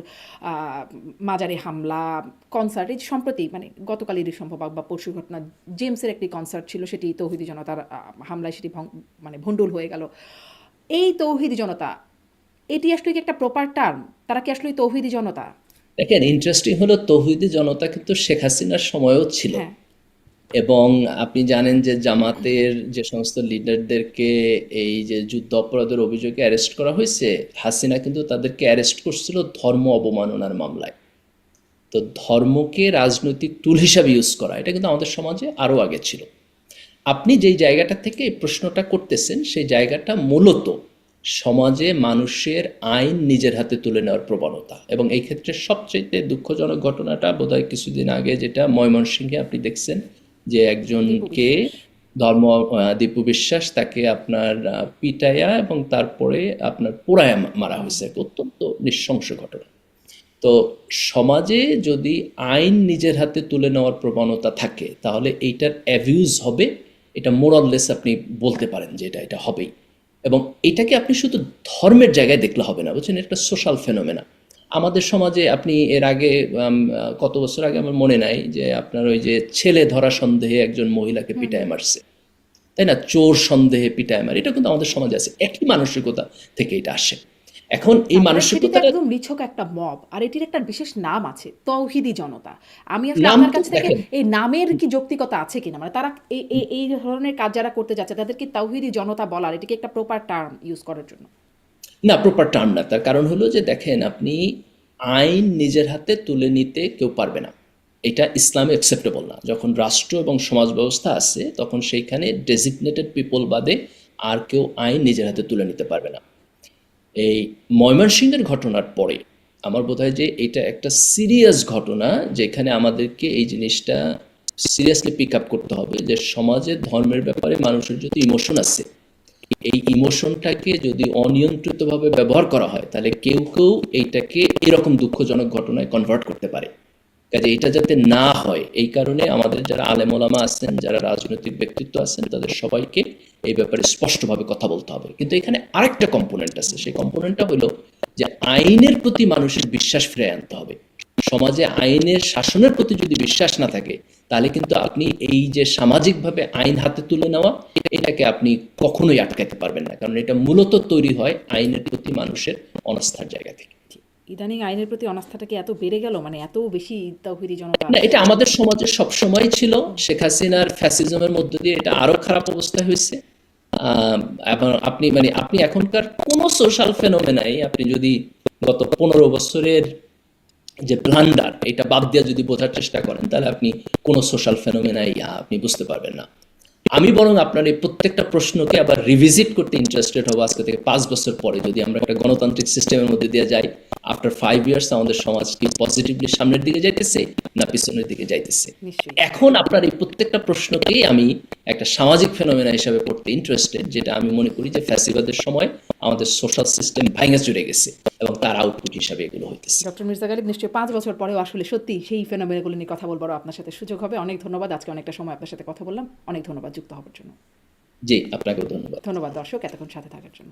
মাজারে হামলা, কনসার্ট। এই সম্প্রতি মানে গতকালেরই সম্ভব বা পরশু ঘটনা, জেমসের একটি কনসার্ট ছিল, সেটি তৌহিদি জনতার হামলায় সেটি মানে ভণ্ডুল হয়ে গেল। এই তৌহিদি জনতা, এটি আসলে কি একটা প্রপার টার্ম? তারা কি আসলে তৌহিদি জনতা? দেখেন, ইন্টারেস্টিং হলো তৌহিদি জনতা কিন্তু শেখ হাসিনার সময়ও ছিল। এবং আপনি জানেন যে জামাতের যে সমস্ত লিডারদেরকে এই যে যুদ্ধ অপরাধের অভিযোগে অ্যারেস্ট করা হয়েছে, হাসিনা কিন্তু তাদেরকে অ্যারেস্ট করছিল ধর্ম অবমাননার মামলায়। তো ধর্মকে রাজনৈতিক টুল হিসাবে ইউজ করা, এটা কিন্তু আমাদের সমাজে আরও আগে ছিল। আপনি যেই জায়গাটা থেকে এই প্রশ্নটা করতেছেন, সেই জায়গাটা মূলত সমাজে মানুষের আইন নিজের হাতে তুলে নেওয়ার প্রবণতা। এবং এই ক্ষেত্রে সবচেয়ে দুঃখজনক ঘটনাটা বোধহয় কিছুদিন আগে যেটা ময়মনসিংহে আপনি দেখছেন, যে একজনকে দীপু বিশ্বাস, তাকে আপনার পিটাইয়া এবং তারপরে আপনার পোড়ায়া মারা হয়েছে। অত্যন্ত নৃশংস ঘটনা। তো সমাজে যদি আইন নিজের হাতে তুলে নেওয়ার প্রবণতা থাকে, তাহলে এইটার অ্যাবিউজ হবে। এটা মোরাললেস আপনি বলতে পারেন যে এটা হবেই। এবং এটাকে আপনি শুধু ধর্মের জায়গায় দেখলে হবে না, বুঝছেন, একটা সোশ্যাল ফেনোমেনা। আমাদের সমাজে আপনি এর আগে কত বছর আগে আমার মনে নাই যে আপনার ওই যে ছেলে ধরা সন্দেহে একজন মহিলাকে পিটায় মারছে, তাই না? চোর সন্দেহে পিটায় মারে, এটা কিন্তু আমাদের সমাজে আছে। একই মানসিকতা থেকে এটা আসে। এখন এই সেটি তো মানসিকতাটা একদম নিছক একটা মব, আর এটির একটা বিশেষ নাম আছে, তৌহিদি জনতা। আমি আসলে নাম আপনার তো কাছ থেকে দেখেন, এই নামের কি যৌক্তিকতা আছে কিনা, মানে তারা এই ধরনের কাজ যারা করতে যাচ্ছে তাদের কি তাওহিদি জনতা বলার, এটিকে একটা প্রপার টার্ম ইউজ করার জন্য? না প্রপার টার্ম না। তার কারণ হলো যে দেখেন, আপনি আইন নিজের হাতে তুলে নিতে কেউ পারবে না, এটা ইসলামে অ্যাকসেপ্টেবল না। যখন রাষ্ট্র এবং সমাজ ব্যবস্থা আছে তখন সেইখানে ডেজিগনেটেড পিপল বাদে আর কেউ আইন নিজের হাতে তুলে নিতে পারবে না। এই ময়মনসিংহের ঘটনার পরে আমার বোধ হয় যে এটা একটা সিরিয়াস ঘটনা, যেখানে আমাদেরকে এই জিনিসটা সিরিয়াসলি পিক আপ করতে হবে যে সমাজে ধর্মের ব্যাপারে মানুষের যদি ইমোশন আছে, এই ইমোশনটাকে যদি অনিয়ন্ত্রিতভাবে ব্যবহার করা হয় তাহলে কেউ কেউ এইটাকে এরকম দুঃখজনক ঘটনায় কনভার্ট করতে পারে। কাজে এটা যাতে না হয় এই কারণে আমাদের যারা আলেম ওলামা আছেন, যারা রাজনৈতিক ব্যক্তিত্ব আছেন, তাদের সবাইকে এই ব্যাপারে স্পষ্টভাবে কথা বলতে হবে। কিন্তু এখানে আরেকটা কম্পোনেন্ট আছে, সেই কম্পোনেন্টটা হলো যে আইনের প্রতি মানুষের বিশ্বাস ফিরে আনতে হবে। সমাজে আইনের শাসনের প্রতি যদি বিশ্বাস না থাকে তাহলে কিন্তু আপনি এই যে সামাজিকভাবে আইন হাতে তুলে নেওয়া, এটাকে আপনি কখনোই আটকাতে পারবেন না, কারণ এটা মূলত তৈরি হয় আইনের প্রতি মানুষের অনাস্থার জায়গা থেকে। ইদানিং আইনের প্রতি অনাস্থাটা কি এত বেড়ে গেল, মানে এত বেশি তাওহিদি জনতা? না, এটা আমাদের সমাজে সবসময় ছিল। শেখ হাসিনার ফ্যাসিজমের মধ্য দিয়ে এটা আরো খারাপ অবস্থা হয়েছে। এবং আপনি এখনকার কোনো সোশ্যাল ফেনোমেনাই আপনি যদি গত 15 বছরের যে ব্লান্ডার এটা বাদ দিয়ে যদি বোঝার চেষ্টা করেন তাহলে আপনি কোনো সোশ্যাল ফেনোমেনাই আপনি বুঝতে পারবেন না। আমি বরং আপনার এই প্রত্যেকটা প্রশ্নকে আবার রিভিজিট করতে ইন্টারেস্টেড হবো আজকে থেকে 5 বছর পরে, যদি আমরা একটা গণতান্ত্রিক সিস্টেমের মধ্যে দিয়ে যাই। আফটার 5 ইয়ার্স আমাদের সমাজ কি পজিটিভলি সামনের দিকে যাইতেছে না পিছনের দিকে যাইতেছে? নিশ্চয়ই। এখন আপনার এই প্রত্যেকটা প্রশ্নকেই আমি একটা সামাজিক ফেনোমেনা হিসাবে পড়তে ইন্টারেস্টেড, যেটা আমি মনে করি যে ফ্যাসিবাদের সময় আমাদের সোশ্যাল সিস্টেম ভাঙা চুরে গেছে এবং তার আউটপুট হিসাবে এগুলো হইতেছে। ডক্টর মির্জা গালিব, নিশ্চয়ই 5 বছর পরেও আসলে সত্যি সেই ফেনোমেনাগুলো নিয়ে কথা বলবারও আপনার সাথে সুযোগ হবে। অনেক ধন্যবাদ, আজকে অনেকটা সময় আপনার সাথে কথা বললাম। অনেক ধন্যবাদ যুক্ত হওয়ার জন্য। জি, আপনাকেও ধন্যবাদ। ধন্যবাদ দর্শক এতক্ষণ সাথে থাকার জন্য।